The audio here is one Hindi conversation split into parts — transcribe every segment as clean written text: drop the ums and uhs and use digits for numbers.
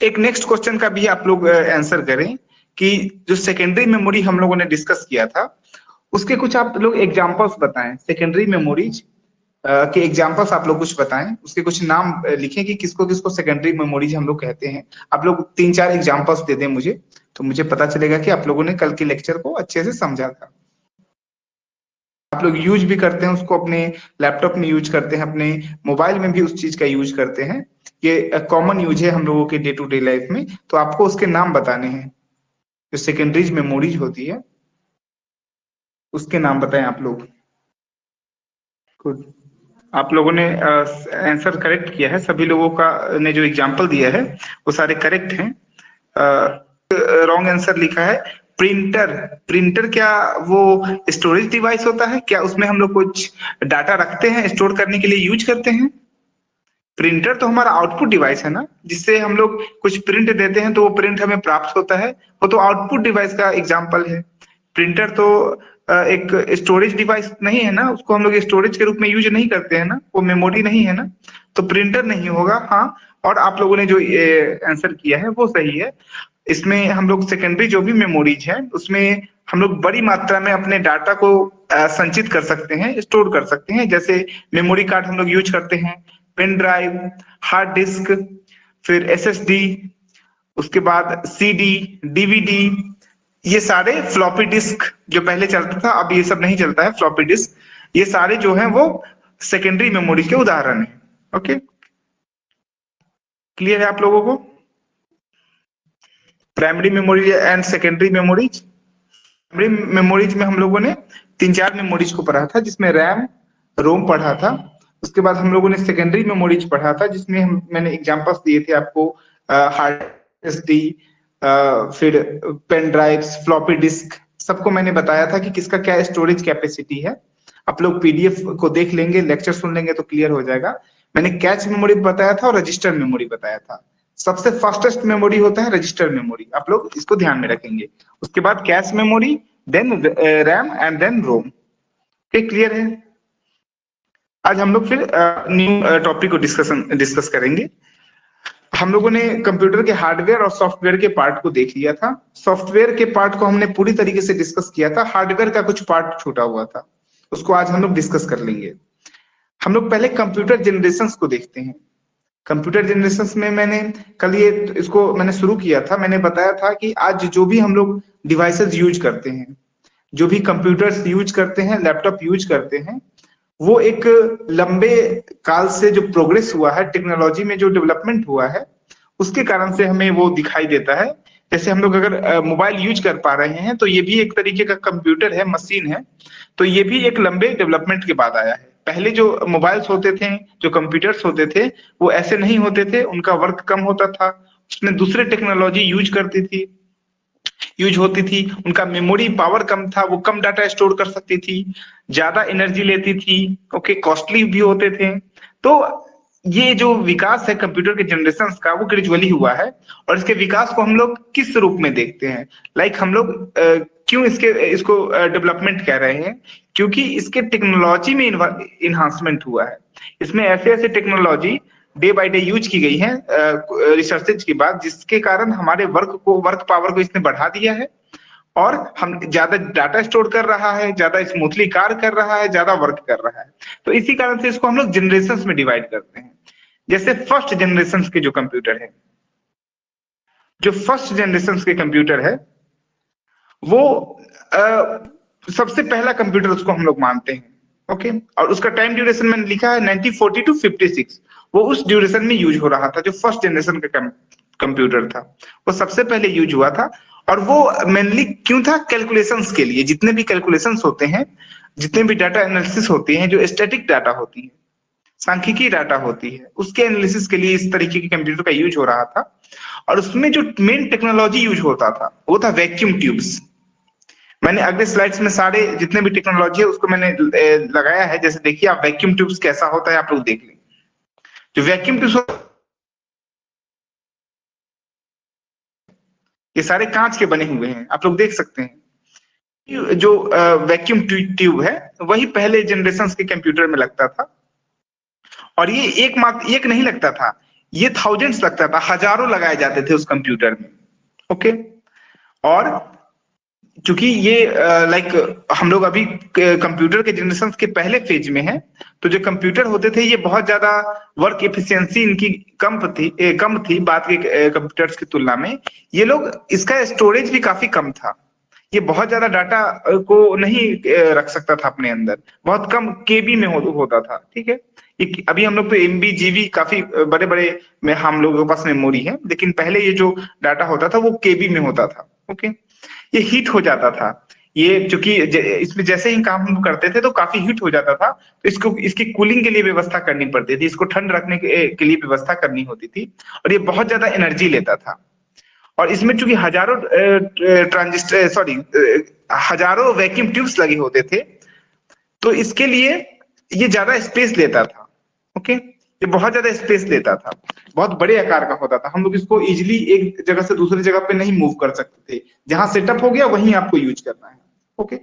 एक नेक्स्ट क्वेश्चन का भी आप लोग आंसर करें कि जो सेकेंडरी मेमोरी हम लोगों ने डिस्कस किया था उसके कुछ आप लोग एग्जांपल्स बताएं। सेकेंडरी मेमोरीज के एग्जांपल्स आप लोग कुछ बताएं, उसके कुछ नाम लिखें कि किसको किसको सेकेंडरी मेमोरीज हम लोग कहते हैं। आप लोग 3-4 एग्जांपल्स दे दें मुझे, तो मुझे पता चलेगा कि आप लोगों ने कल के लेक्चर को अच्छे से समझा था। आप लोग यूज भी करते हैं उसको, अपने लैपटॉप में यूज करते हैं, अपने मोबाइल में भी उस चीज का यूज करते हैं। ये कॉमन यूज है हम लोगों के डे टू डे लाइफ में, तो आपको उसके नाम बताने हैं। जो सेकेंडरीज मेमोरीज होती है उसके नाम बताएं आप लोग। गुड, आप लोगों ने आंसर करेक्ट किया है। सभी लोगों का ने जो एग्जांपल दिया है वो सारे करेक्ट हैं। रॉन्ग आंसर लिखा है प्रिंटर। प्रिंटर क्या वो स्टोरेज डिवाइस होता है क्या? उसमें हम लोग कुछ डाटा रखते हैं, स्टोर करने के लिए यूज करते हैं? प्रिंटर तो हमारा आउटपुट डिवाइस है ना, जिससे हम लोग कुछ प्रिंट देते हैं तो वो प्रिंट हमें प्राप्त होता है, वो तो आउटपुट डिवाइस का एग्जांपल है। प्रिंटर तो एक स्टोरेज डिवाइस नहीं है ना, उसको हम लोग स्टोरेज के रूप में यूज नहीं करते हैं ना, वो मेमोरी नहीं है ना, तो प्रिंटर नहीं होगा। हाँ, और आप लोगों ने जो आंसर किया है वो सही है। इसमें हम लोग सेकेंडरी जो भी मेमोरीज है उसमें हम लोग बड़ी मात्रा में अपने डाटा को संचित कर सकते हैं, स्टोर कर सकते हैं। जैसे मेमोरी कार्ड हम लोग यूज करते हैं, पेन ड्राइव, हार्ड डिस्क, फिर एसएसडी, उसके बाद सीडी, डीवीडी, ये सारे फ्लॉपी डिस्क जो पहले चलता था, अब ये सब नहीं चलता है फ्लॉपी डिस्क। ये सारे जो हैं वो सेकेंडरी मेमोरी के उदाहरण हैं। ओके, क्लियर है आप लोगों को? Primary memory and secondary memories. Primary memories में हम लोगों ने 3-4 मेमोरीज को पढ़ा था, जिसमें रैम, रोम पढ़ा था। उसके बाद हम लोगों ने सेकेंडरी मेमोरीज पढ़ा था, जिसमें मैंने एग्जांपल्स दिए थे आपको, हार्ड एसडी, फिर पेन ड्राइव्स, फ्लॉपी डिस्क, सबको मैंने बताया था कि किसका क्या स्टोरेज कैपेसिटी है। आप लोग पीडीएफ को देख लेंगे, लेक्चर सुन लेंगे तो क्लियर हो जाएगा। मैंने कैच मेमोरी बताया था और रजिस्टर मेमोरी बताया था। सबसे फास्टेस्ट मेमोरी होता है रजिस्टर मेमोरी, आप लोग इसको ध्यान में रखेंगे। उसके बाद cache memory, then RAM and then ROM. Okay, clear है? आज हम लोग फिर न्यू टॉपिक को डिस्कस करेंगे। हम लोगों ने कंप्यूटर के हार्डवेयर और सॉफ्टवेयर के पार्ट को देख लिया था। सॉफ्टवेयर के पार्ट को हमने पूरी तरीके से डिस्कस किया था, हार्डवेयर का कुछ पार्ट छूटा हुआ था, उसको आज हम लोग डिस्कस कर लेंगे। हम लोग पहले कंप्यूटर जनरेशंस को देखते हैं। कंप्यूटर जनरेशंस में मैंने कल ये इसको मैंने शुरू किया था, मैंने बताया था कि आज जो भी हम लोग डिवाइसेस यूज करते हैं, जो भी कंप्यूटर्स यूज करते हैं, लैपटॉप यूज करते हैं, वो एक लंबे काल से जो प्रोग्रेस हुआ है, टेक्नोलॉजी में जो डेवलपमेंट हुआ है, उसके कारण से हमें वो दिखाई देता है। जैसे हम लोग अगर मोबाइल यूज कर पा रहे हैं तो ये भी एक तरीके का कंप्यूटर है, मशीन है, तो ये भी एक लंबे डेवलपमेंट के बाद आया है। पहले जो मोबाइल्स होते थे, जो कंप्यूटर्स होते थे, वो ऐसे नहीं होते थे, उनका वर्क कम होता था, उसमें दूसरे टेक्नोलॉजी यूज होती थी, उनका मेमोरी पावर कम था, वो कम डाटा स्टोर कर सकती थी, ज्यादा एनर्जी लेती थी, ओके, कॉस्टली भी होते थे। तो ये जो विकास है कंप्यूटर के जनरेशन का, वो ग्रेजुअली हुआ है। और इसके विकास को हम लोग किस रूप में देखते हैं? हम लोग क्यों इसको डेवलपमेंट कह रहे हैं? क्योंकि इसके टेक्नोलॉजी में इन्हांसमेंट हुआ है। इसमें ऐसे ऐसे technology day by day use की गई है रिसर्चेज के बाद, जिसके कारण हमारे वर्क पावर को इसने बढ़ा दिया है, और हम ज्यादा डाटा स्टोर कर रहा है, ज्यादा स्मूथली कार्य कर रहा है, ज्यादा वर्क कर रहा है। तो इसी कारण से इसको हम लोग जनरेशन में डिवाइड करते हैं। जैसे फर्स्ट जनरेशन के जो कंप्यूटर है, जो फर्स्ट जनरेशन के कंप्यूटर है, वो सबसे पहला कंप्यूटर उसको हम लोग मानते हैं। ओके, और उसका टाइम ड्यूरेशन मैंने लिखा है 1940 टू 56। वो उस ड्यूरेशन में यूज हो रहा था, जो फर्स्ट जनरेशन का कंप्यूटर था, वो सबसे पहले यूज हुआ था। और वो मेनली क्यों था? कैलकुलेशंस के लिए। जितने भी कैलकुलेशंस होते हैं, जितने भी डाटा एनालिसिस होती हैं, जो स्टैटिक डाटा होती है, सांख्यिकी डाटा होती है, उसके एनालिसिस के लिए इस तरीके के कंप्यूटर का यूज हो रहा था। और उसमें जो मेन टेक्नोलॉजी यूज होता था वो था वैक्यूम ट्यूब्स। मैंने अगले स्लाइड्स में सारे जितने भी टेक्नोलॉजी है उसको मैंने लगाया है। जैसे देखिए, आप वैक्यूम ट्यूब्स कैसा होता है आप लोग देख लें। जो वैक्यूम ट्यूब्स, ये सारे कांच के बने हुए हैं, आप लोग देख सकते हैं। जो वैक्यूम ट्यूब है वही पहले जनरेशन के कंप्यूटर में लगता था। और ये एक नहीं लगता था, ये थाउजेंड्स लगता था, हजारों लगाए जाते थे उस कंप्यूटर में। ओके। और क्योंकि ये लाइक हम लोग अभी कंप्यूटर के जनरेशन के पहले फेज में है, तो जो कंप्यूटर होते थे ये बहुत ज्यादा वर्क एफिशिएंसी इनकी कम थी बात के कंप्यूटर्स की तुलना में। ये लोग, इसका स्टोरेज भी काफी कम था, ये बहुत ज्यादा डाटा को नहीं रख सकता था अपने अंदर, बहुत कम केबी में होता था। ठीक है, अभी हम लोग तो एमबी जीबी काफी बड़े बड़े में हम लोगों के पास मेमोरी है, लेकिन पहले ये जो डाटा होता था वो केबी में होता था। ओके, ये हीट हो जाता था, ये चूंकि इसमें जैसे ही काम हम करते थे तो काफी हीट हो जाता था, तो इसको इसकी कूलिंग के लिए व्यवस्था करनी पड़ती थी, इसको ठंड रखने के लिए व्यवस्था करनी होती थी, और ये बहुत ज्यादा एनर्जी लेता था। और इसमें चूंकि हजारों वैक्यूम ट्यूब्स लगे होते थे, तो इसके लिए ये ज्यादा स्पेस लेता था। ओके, ये बहुत ज्यादा स्पेस लेता था, बहुत बड़े आकार का होता था, हम लोग इसको इजिली एक जगह से दूसरी जगह पे नहीं मूव कर सकते थे, जहां सेटअप हो गया वहीं आपको यूज करना है। ओके,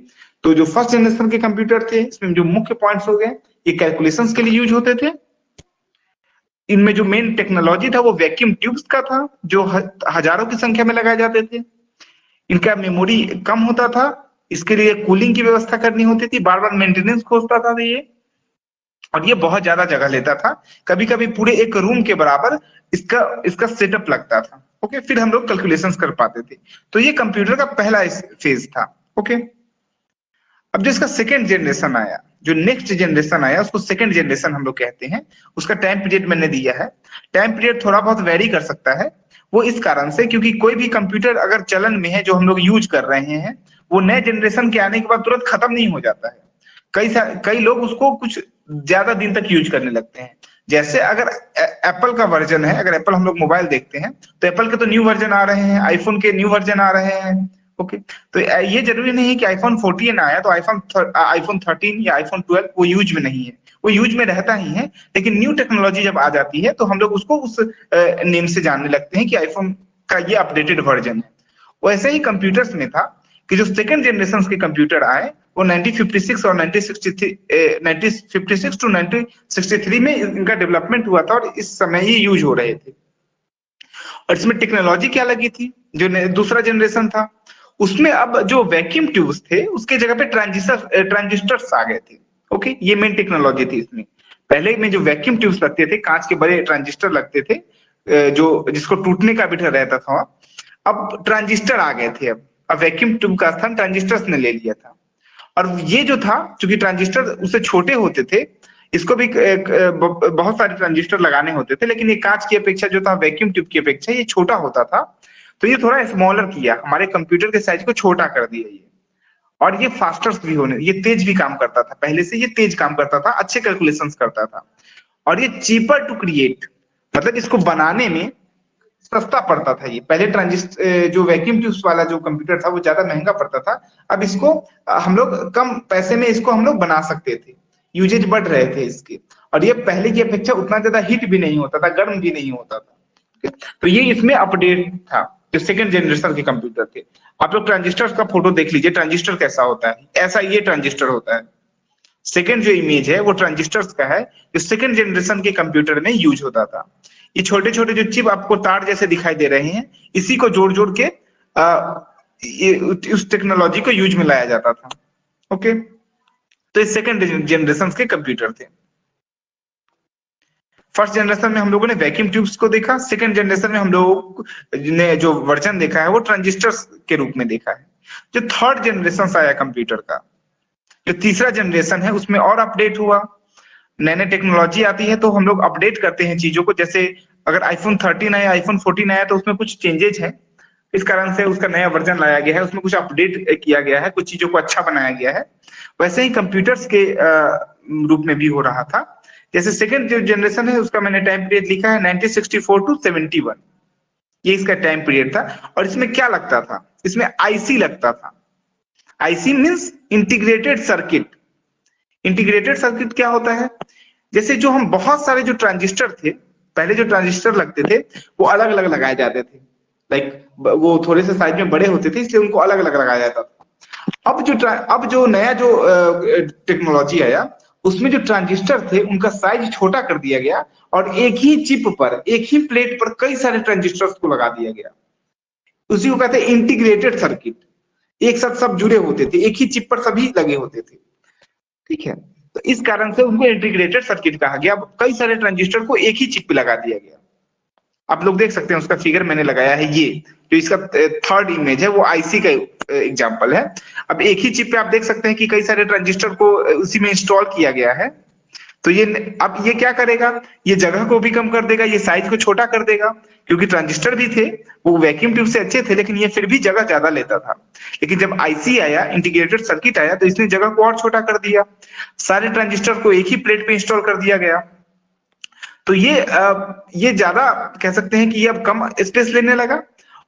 तो जो फर्स्ट जनरेशन के कंप्यूटर थे इसमें जो मुख्य पॉइंट्स हो गए, ये कैलकुलेशंस के लिए यूज होते थे। इनमें जो मेन टेक्नोलॉजी था वो वैक्यूम ट्यूब्स का था, जो हजारों की संख्या में लगाए जाते थे। इनका मेमोरी कम होता था, इसके लिए कूलिंग की व्यवस्था करनी होती थी, बार बार मेंटेनेंस खोजता था ये, और ये बहुत ज्यादा जगह लेता था, कभी कभी पूरे एक रूम के बराबर इसका इसका सेटअप लगता था। ओके, फिर हम लोग कैलकुलेशंस कर पाते थे। तो ये कंप्यूटर का पहला फेज था। ओके, अब जो इसका सेकेंड जनरेशन आया, जो नेक्स्ट जनरेशन आया उसको सेकेंड जनरेशन हम लोग कहते हैं। उसका टाइम पीरियड मैंने दिया है, टाइम पीरियड थोड़ा बहुत वेरी कर सकता है, वो इस कारण से क्योंकि कोई भी कंप्यूटर अगर चलन में है जो हम लोग यूज कर रहे हैं, वो नए जनरेशन के आने के बाद तुरंत खत्म नहीं हो जाता है। कई लोग उसको कुछ ज्यादा दिन तक यूज करने लगते हैं। जैसे अगर एप्पल का वर्जन है, अगर एप्पल हम लोग मोबाइल देखते हैं तो एप्पल के तो न्यू वर्जन आ रहे हैं, आईफोन के न्यू वर्जन आ रहे हैं। ओके, तो ये जरूरी नहीं है कि आईफोन 14 आया तो आईफोन 13 या आईफोन 12 वो यूज में नहीं है, वो यूज में रहता ही है, लेकिन न्यू टेक्नोलॉजी जब आ जाती है तो हम लोग उसको उस नेम से जानने लगते हैं कि आईफोन का ये अपडेटेड वर्जन है। वैसे ही कंप्यूटर्स में था कि जो सेकंड जनरेशन के कंप्यूटर आए वो 1956 और 1956 टू 1963 में इनका डेवलपमेंट हुआ था, और इस समय ही यूज हो रहे थे। और इसमें टेक्नोलॉजी क्या लगी थी, जो दूसरा जनरेशन था उसमें अब जो वैक्यूम ट्यूब्स थे उसके जगह पे ट्रांजिस्टर्स आ गए थे। ओके, ये मेन टेक्नोलॉजी थी इसमें। पहले में जो वैक्यूम ट्यूब्स लगते थे, कांच के बड़े ट्रांजिस्टर लगते थे, जो जिसको टूटने का भी डर रहता था, अब ट्रांजिस्टर आ गए थे। अब वैक्यूम ट्यूब का स्थान ट्रांजिस्टर्स ने ले लिया था। और ये जो था, चूंकि ट्रांजिस्टर उससे छोटे होते थे, इसको भी बहुत सारे ट्रांजिस्टर लगाने होते थे, लेकिन ये कांच की अपेक्षा जो था, वैक्यूम ट्यूब की अपेक्षा ये छोटा होता था, तो ये थोड़ा स्मॉलर किया, हमारे कंप्यूटर के साइज को छोटा कर दिया ये। और ये फास्टर भी होने, ये तेज भी काम करता था, पहले से ये तेज काम करता था, अच्छे कैलकुलेशंस करता था। और ये चीपर टू क्रिएट, मतलब इसको बनाने में सस्ता पड़ता था। ये पहले ट्रांजिस्टर जो वैक्यूम ट्यूब्स वाला जो कंप्यूटर था वो ज्यादा महंगा पड़ता था, अब इसको हम लोग कम पैसे में इसको हम लोग बना सकते थे, यूजेज बढ़ रहे थे इसके, और ये पहले की अपेक्षा उतना ज्यादा हीट भी नहीं होता था, गर्म भी नहीं होता था। तो ये इसमें अपडेट था, जो सेकंड जनरेशन के कंप्यूटर थे। आप लोग ट्रांजिस्टर का फोटो देख लीजिए, ट्रांजिस्टर कैसा होता है, ऐसा ये ट्रांजिस्टर होता है। सेकंड जो इमेज है वो ट्रांजिस्टर्स का है, जो सेकंड जनरेशन के कंप्यूटर में यूज होता था। ये छोटे छोटे जो चिप आपको तार जैसे दिखाई दे रहे हैं, इसी को जोड़ जोड़ के उस टेक्नोलॉजी को यूज में लाया जाता था। ओके, तो ये सेकंड जनरेशन के कंप्यूटर थे। फर्स्ट जनरेशन में हम लोगों ने वैक्यूम ट्यूब्स को देखा, सेकंड जनरेशन में हम लोग ने जो वर्जन देखा है वो ट्रांजिस्टर्स के रूप में देखा है। जो थर्ड जनरेशन आया कंप्यूटर का, जो तीसरा जनरेशन है, उसमें और अपडेट हुआ, नए नए टेक्नोलॉजी आती है तो हम लोग अपडेट करते हैं चीजों को। जैसे अगर आईफोन 13 आया, आईफोन 14 आया, तो उसमें कुछ चेंजेज है, इस कारण से उसका नया वर्जन लाया गया है, उसमें कुछ अपडेट किया गया है, कुछ चीजों को अच्छा बनाया गया है। वैसे ही कंप्यूटर्स के रूप में भी हो रहा था। जैसे सेकंड जो जनरेशन है उसका मैंने टाइम पीरियड लिखा है 1964 टू 71, ये इसका टाइम पीरियड था। और इसमें क्या लगता था, इसमें आईसी लगता था। IC means integrated circuit. Integrated circuit क्या होता है, जैसे जो हम बहुत सारे जो ट्रांजिस्टर थे, पहले जो ट्रांजिस्टर लगते थे वो अलग अलग लगाए जाते थे, लाइक वो थोड़े से साइज में बड़े होते थे, इसलिए उनको अलग अलग लगाया जाता था। अब जो नया जो टेक्नोलॉजी आया उसमें जो ट्रांजिस्टर थे उनका साइज छोटा कर दिया गया और एक ही चिप पर, एक ही प्लेट पर कई सारे ट्रांजिस्टर्स को लगा दिया गया। उसी को कहते हैं इंटीग्रेटेड सर्किट। एक साथ सब जुड़े होते थे, एक ही चिप पर सभी लगे होते थे, ठीक है। तो इस कारण से उनको इंटीग्रेटेड सर्किट कहा गया। कई सारे ट्रांजिस्टर को एक ही चिप पे लगा दिया गया। आप लोग देख सकते हैं, उसका फिगर मैंने लगाया है। ये जो इसका थर्ड इमेज है वो आईसी का एग्जांपल है। अब एक ही चिप पे आप देख सकते हैं कि कई सारे ट्रांजिस्टर को उसी में इंस्टॉल किया गया है। तो ये अब ये क्या करेगा, ये जगह को भी कम कर देगा, ये साइज को छोटा कर देगा, क्योंकि ट्रांजिस्टर भी थे वो वैक्यूम ट्यूब से अच्छे थे, लेकिन ये फिर भी जगह ज्यादा लेता था। लेकिन जब आईसी आया, इंटीग्रेटेड सर्किट आया, तो इसने जगह को और छोटा कर दिया। सारे ट्रांजिस्टर को एक ही प्लेट पे इंस्टॉल कर दिया गया। तो ये ज्यादा कह सकते हैं कि ये अब कम स्पेस लेने लगा।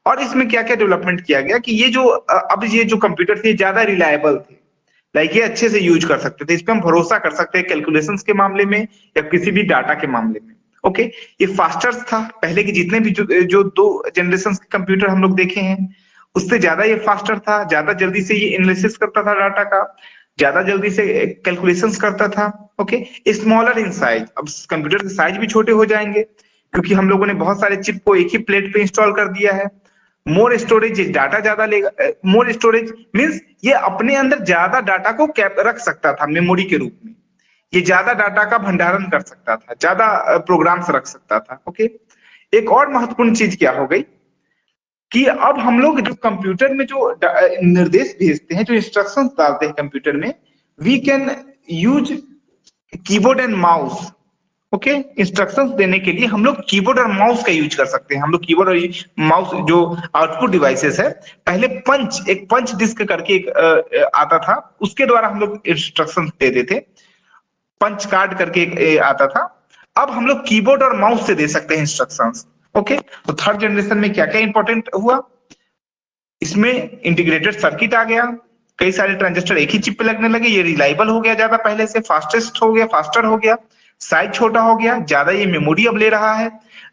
और इसमें क्या क्या डेवलपमेंट किया गया कि ये जो अब ये जो कंप्यूटर थे ज्यादा रिलायबल थे, लाइक ये अच्छे से यूज कर सकते थे, इस पे हम भरोसा कर सकते हैं कैलकुलेशंस के मामले में या किसी भी डाटा के मामले में। ओके, ये फास्टर था। पहले के जितने भी जो दो जनरेशन के कंप्यूटर हम लोग देखे हैं उससे ज्यादा ये फास्टर था, ज्यादा जल्दी से ये एनालिसिस करता था डाटा का, ज्यादा जल्दी से कैलकुलेशंस करता था। ओके, स्मॉलर इन साइज, अब कंप्यूटर के साइज भी छोटे हो जाएंगे क्योंकि हम लोगों ने बहुत सारे चिप को एक ही प्लेट पे इंस्टॉल कर दिया है। मोर स्टोरेज, डाटा ज्यादा लेगा। मोर स्टोरेज मीन्स ये अपने अंदर ज्यादा डाटा को रख सकता था मेमोरी के रूप में। ये ज्यादा डाटा का भंडारण कर सकता था, ज्यादा प्रोग्राम्स रख सकता था। ओके, एक और महत्वपूर्ण चीज क्या हो गई कि अब हम लोग जो कंप्यूटर में जो निर्देश भेजते हैं, जो इंस्ट्रक्शंस डालते हैं कंप्यूटर में, we can use keyboard and mouse. Okay, instructions देने के लिए हम लोग कीबोर्ड और माउस का यूज कर सकते हैं। हम लोग कीबोर्ड और माउस जो आउटपुट डिवाइसेस है, पहले एक पंच डिस्क करके एक आता था, उसके द्वारा हम लोग इंस्ट्रक्शंस देते थे। पंच कार्ड करके एक आता था। अब हम लोग कीबोर्ड और माउस से दे सकते हैं इंस्ट्रक्शंस। ओके, तो थर्ड जनरेशन में क्या क्या इंपॉर्टेंट हुआ, इसमें इंटीग्रेटेड सर्किट आ गया, कई सारे ट्रांजिस्टर एक ही चिप पे लगने लगे, ये रिलायबल हो गया ज्यादा पहले से, फास्टेस्ट हो गया, फास्टर हो गया, साइज छोटा हो गया, ज्यादा ये मेमोरी अब ले रहा है,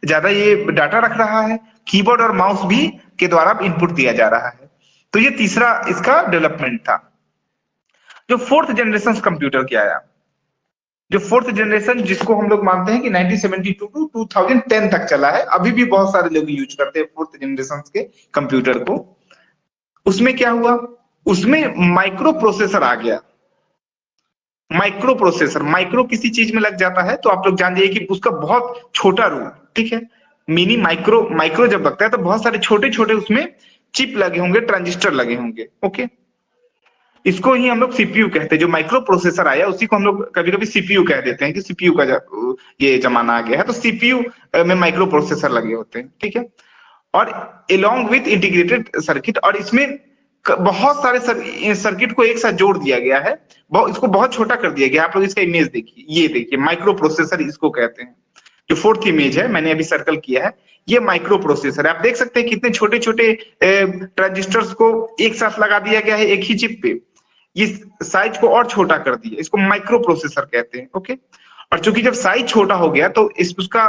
ज्यादा ये डाटा रख रहा है, कीबोर्ड और माउस भी के द्वारा इनपुट दिया जा रहा है। तो ये तीसरा इसका डेवलपमेंट था। जो फोर्थ जनरेशन कंप्यूटर क्या आया, जो फोर्थ जनरेशन जिसको हम लोग मानते हैं कि 1972 टू 2010 तक चला है, अभी भी बहुत सारे लोग यूज करते हैं फोर्थ जनरेशन के कंप्यूटर को। उसमें क्या हुआ, उसमें माइक्रो प्रोसेसर आ गया। माइक्रो प्रोसेसर, माइक्रो किसी चीज में लग जाता है तो आप लोग जान जाइए कि उसका बहुत छोटा रूप, ठीक है। मिनी माइक्रो, माइक्रो जब लगता है तो बहुत सारे छोटे छोटे उसमें चिप लगे होंगे, ट्रांजिस्टर लगे होंगे। ओके, इसको ही हम लोग सीपीयू कहते हैं। जो माइक्रो प्रोसेसर आया उसी को हम लोग कभी कभी सीपीयू कह देते हैं कि सीपीयू का ये जमाना आ गया है। तो सीपीयू में माइक्रो प्रोसेसर लगे होते हैं, ठीक है। और एलोंग विथ इंटीग्रेटेड सर्किट, और इसमें बहुत सारे सर्किट को एक साथ जोड़ दिया गया है, इसको बहुत छोटा कर दिया गया। आप लोग इसका इमेज देखिए, ये देखिए माइक्रो प्रोसेसर इसको कहते हैं। जो फोर्थ इमेज है मैंने अभी सर्कल किया है, ये माइक्रो प्रोसेसर है। आप देख सकते हैं कितने छोटे छोटे ट्रांजिस्टर्स को एक साथ लगा दिया गया है एक ही चिप पे, ये साइज को और छोटा कर दिया, इसको माइक्रो प्रोसेसर कहते हैं। ओके, और चूंकि जब साइज छोटा हो गया तो उसका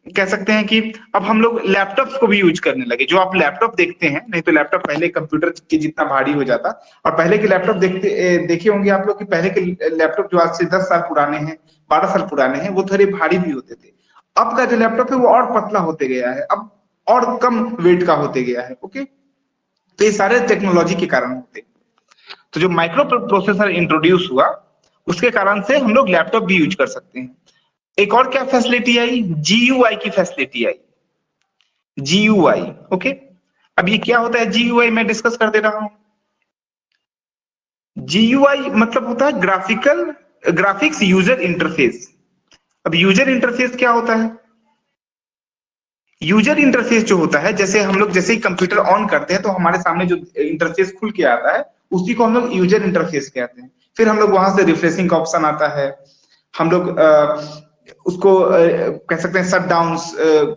कह सकते हैं कि अब हम लोग लैपटॉप्स को भी यूज करने लगे। जो आप लैपटॉप देखते हैं, नहीं तो लैपटॉप पहले कंप्यूटर के जितना भारी हो जाता, और पहले के लैपटॉप देखे होंगे आप लोग कि पहले के लैपटॉप जो आज से 10 साल पुराने हैं, 12 साल पुराने हैं, वो थोड़े भारी भी होते थे। अब का जो लैपटॉप है वो और पतला होते गया है, अब और कम वेट का होते गया है। ओके, तो ये सारे टेक्नोलॉजी के कारण होते हैं। तो जो माइक्रो प्रोसेसर इंट्रोड्यूस हुआ उसके कारण से हम लोग लैपटॉप भी यूज कर सकते हैं। एक और क्या फैसिलिटी आई, जीयूआई की फैसिलिटी आई, जीयूआई। ओके, अब ये क्या होता है जीयूआई, मैं डिस्कस कर दे रहा हूं। जीयूआई मतलब होता है ग्राफिक्स यूजर इंटरफेस। अब यूजर इंटरफेस क्या होता है, यूजर इंटरफेस जो होता है, जैसे हम लोग जैसे ही कंप्यूटर ऑन करते हैं तो हमारे सामने जो इंटरफेस खुल के आता है उसी को हम लोग यूजर इंटरफेस कहते हैं। फिर हम लोग वहां से रिफ्रेशिंग का ऑप्शन आता है, हम लोग उसको कह सकते हैं शट डाउन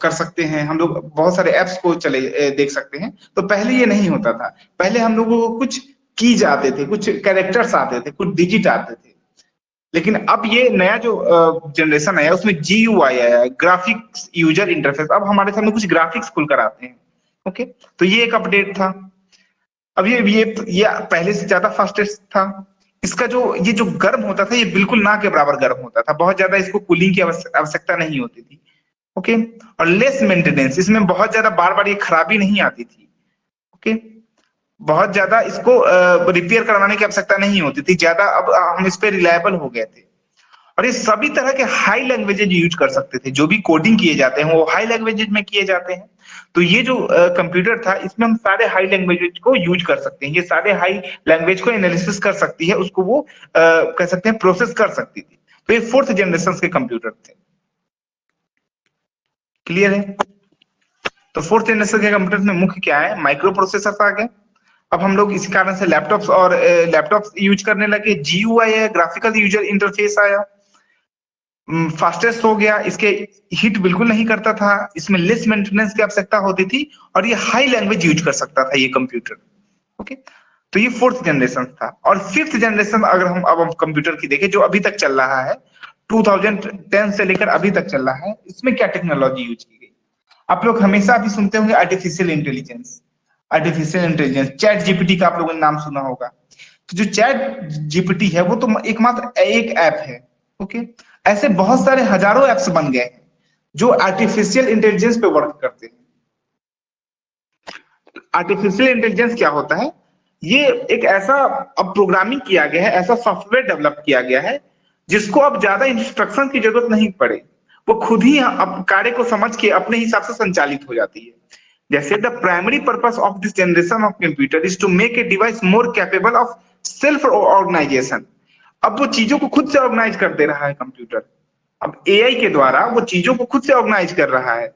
कर सकते हैं, हम लोग बहुत सारे एप्स को देख सकते हैं। तो पहले ये नहीं होता था, पहले हम लोगों को कुछ कीज आते थे, कुछ कैरेक्टर्स आते थे, कुछ डिजिट आते थे। लेकिन अब ये नया जो जनरेशन आया उसमें जीयूआई आया है, ग्राफिक्स यूजर इंटरफेस। अब हमारे सामने कुछ ग्राफिक्स खुलकर आते हैं। ओके, तो ये एक अपडेट था। अब ये पहले से ज्यादा फास्टेस्ट था। इसका जो ये जो गर्म होता था ये बिल्कुल ना के बराबर गर्म होता था, बहुत ज्यादा इसको कूलिंग की आवश्यकता नहीं होती थी। ओके, और लेस मेंटेनेंस, इसमें बहुत ज्यादा बार बार ये खराबी नहीं आती थी। ओके, बहुत ज्यादा इसको रिपेयर करवाने की आवश्यकता नहीं होती थी ज्यादा, अब हम इस पे रिलायबल हो गए थे। और ये सभी तरह के हाई लैंग्वेजेज यूज कर सकते थे, जो भी कोडिंग किए जाते हैं वो हाई लैंग्वेजेज में किए जाते हैं। तो ये जो कंप्यूटर था इसमें हम सारे हाई लैंग्वेजेज को यूज कर सकते हैं, ये सारे हाई लैंग्वेज को एनालिसिस कर सकती है, उसको वो कह सकते हैं प्रोसेस कर सकती थी। तो ये 4th जनरेशन के कंप्यूटर थे। क्लियर है? तो 4th जनरेशन के कंप्यूटर में मुख्य क्या है, माइक्रो प्रोसेसर आ गए। अब हम लोग इसी कारण से लैपटॉप्स और लैपटॉप्स यूज करने लगे। जीयूआई है, ग्राफिकल यूजर इंटरफेस आया, फास्टेस्ट हो गया, इसके हीट बिल्कुल नहीं करता था, इसमें लेस मेंटेनेंस की आवश्यकता होती थी, और ये हाई लैंग्वेज यूज कर सकता था ये कंप्यूटर। ओके, तो ये 4th जनरेशन था। और 5th जनरेशन अगर हम कंप्यूटर की देखें जो अभी तक चल रहा है, 2010 से लेकर अभी तक चल रहा है, इसमें क्या टेक्नोलॉजी यूज की गई? आप लोग हमेशा भी सुनते होंगे artificial intelligence. Artificial intelligence, chat GPT का आप लोगों ने नाम सुना होगा। तो जो चैट जीपीटी है वो तो एकमात्र एक ऐप है। ओके, ऐसे बहुत सारे हजारों ऐप्स बन गए हैं जो आर्टिफिशियल इंटेलिजेंस पे वर्क करते हैं। आर्टिफिशियल इंटेलिजेंस क्या होता है? ये एक ऐसा अब प्रोग्रामिंग किया गया है, ऐसा सॉफ्टवेयर डेवलप किया गया है जिसको अब ज्यादा इंस्ट्रक्शन की जरूरत नहीं पड़े, वो खुद ही अब कार्य को समझ के अपने हिसाब से संचालित हो जाती है। जैसे the primary purpose of this generation of computer is to make a device more capable of self organisation. अब वो चीजों को खुद से ऑर्गेनाइज कर दे रहा है कंप्यूटर। अब एआई के द्वारा वो चीजों को खुद से ऑर्गेनाइज कर रहा है,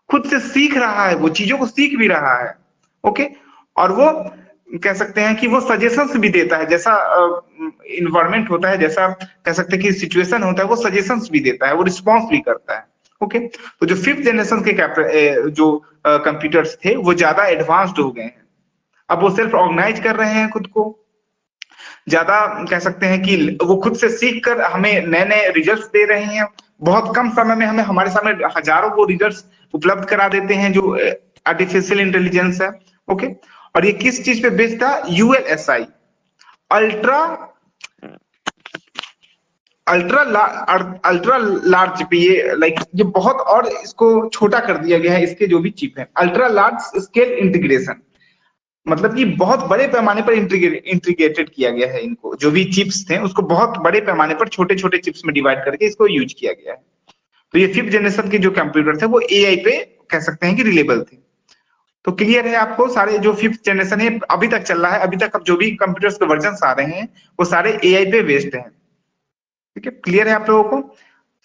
खुद से सीख रहा है, वो चीजों को सीख भी रहा है। ओके, और वो कह सकते हैं कि वो सजेशंस भी देता है, जैसा इन्वायरमेंट होता है, जैसा कह सकते हैं कि सिचुएशन होता है, वो सजेशंस भी देता है, वो रिस्पॉन्स भी करता है। ओके, तो जो 5th जनरेशन के जो कंप्यूटर्स थे वो ज्यादा एडवांस्ड हो गए हैं। अब वो सेल्फ ऑर्गेनाइज कर रहे हैं खुद को, ज्यादा कह सकते हैं कि वो खुद से सीख कर हमें नए नए रिजल्ट्स दे रहे हैं। बहुत कम समय में हमें हमारे सामने हजारों वो रिजल्ट्स उपलब्ध करा देते हैं जो आर्टिफिशियल इंटेलिजेंस है। ओके, और ये किस चीज पे बेस्ड था? ULSI, ultra ultra ultra large पे, ये लाइक ये बहुत और इसको छोटा कर दिया गया है, इसके जो भी चिप है, अल्ट्रा लार्ज स्केल इंटीग्रेशन, मतलब कि बहुत बड़े पैमाने पर इंटीग्रेटेड किया गया है इनको, जो भी चिप्स थे उसको बहुत बड़े पैमाने पर छोटे छोटे चिप्स में डिवाइड करके इसको यूज किया गया है। तो ये 5th जनरेशन के जो कंप्यूटर थे वो एआई पे कह सकते हैं कि रिलेबल थे। तो क्लियर है आपको? सारे जो 5th जनरेशन है अभी तक चल रहा है, अभी तक अब जो भी कंप्यूटर्स के वर्जन आ रहे हैं वो सारे एआई पे बेस्ड हैं। ठीक है, क्लियर है आप लोगों को?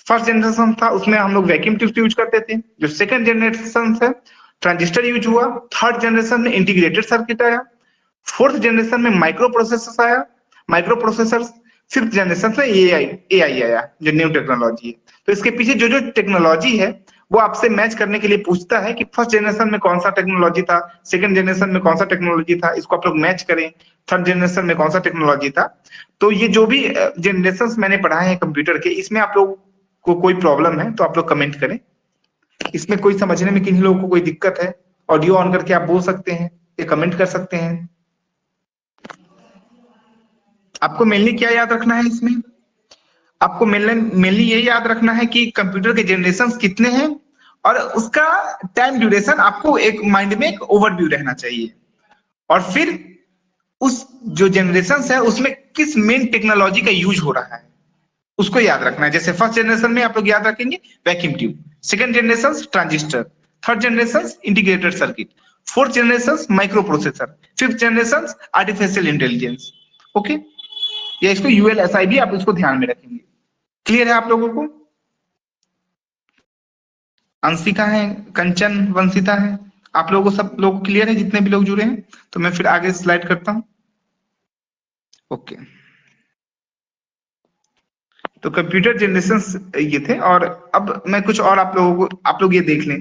फर्स्ट जनरेशन था उसमें हम लोग वैक्यूम ट्यूब्स यूज करते थे। जो सेकंड जनरेशन है ट्रांजिस्टर यूज हुआ। थर्ड जनरेशन में इंटीग्रेटेड सर्किट आया। 4th जनरेशन में माइक्रो प्रोसेसर आया, माइक्रो प्रोसेसर। 5th जनरेशन में एआई आया जो न्यू टेक्नोलॉजी है। तो इसके पीछे जो जो टेक्नोलॉजी है वो आपसे मैच करने के लिए पूछता है कि फर्स्ट जनरेशन में कौन सा टेक्नोलॉजी था, सेकंड जनरेशन में कौन सा टेक्नोलॉजी था, इसको आप लोग मैच करें, थर्ड जनरेशन में कौन सा टेक्नोलॉजी था। तो ये जो भी जनरेशन मैंने पढ़ाए हैं कंप्यूटर के, इसमें आप लोग को कोई प्रॉब्लम है तो आप लोग कमेंट करें। इसमें कोई समझने में किन्हीं लोगों को कोई दिक्कत है, ऑडियो ऑन करके आप बोल सकते हैं या कमेंट कर सकते हैं। आपको मेनली क्या याद रखना है इसमें? आपको मेनली ये याद रखना है कि कंप्यूटर के जनरेशन कितने हैं और उसका टाइम ड्यूरेशन, आपको एक माइंड में एक ओवरव्यू रहना चाहिए। और फिर उस जो जनरेशन है उसमें किस मेन टेक्नोलॉजी का यूज हो रहा है उसको याद रखना है। जैसे फर्स्ट जनरेशन में आप लोग याद रखेंगे vacuum tube, second generation transistor, third generation integrated circuit, fourth generation micro processor, 5th generation artificial intelligence. Okay, या इसको यूएलएसआई भी आप इसको ध्यान में रखेंगे। क्लियर है आप लोगों को? अंशिका है, कंचन, वंशिता है, आप लोगों को सब लोग क्लियर है जितने भी लोग जुड़े हैं? तो मैं फिर आगे स्लाइड करता हूं। ओके, तो कंप्यूटर जनरेशन ये थे। और अब मैं कुछ और आप लोगों को, आप लोग ये देख लें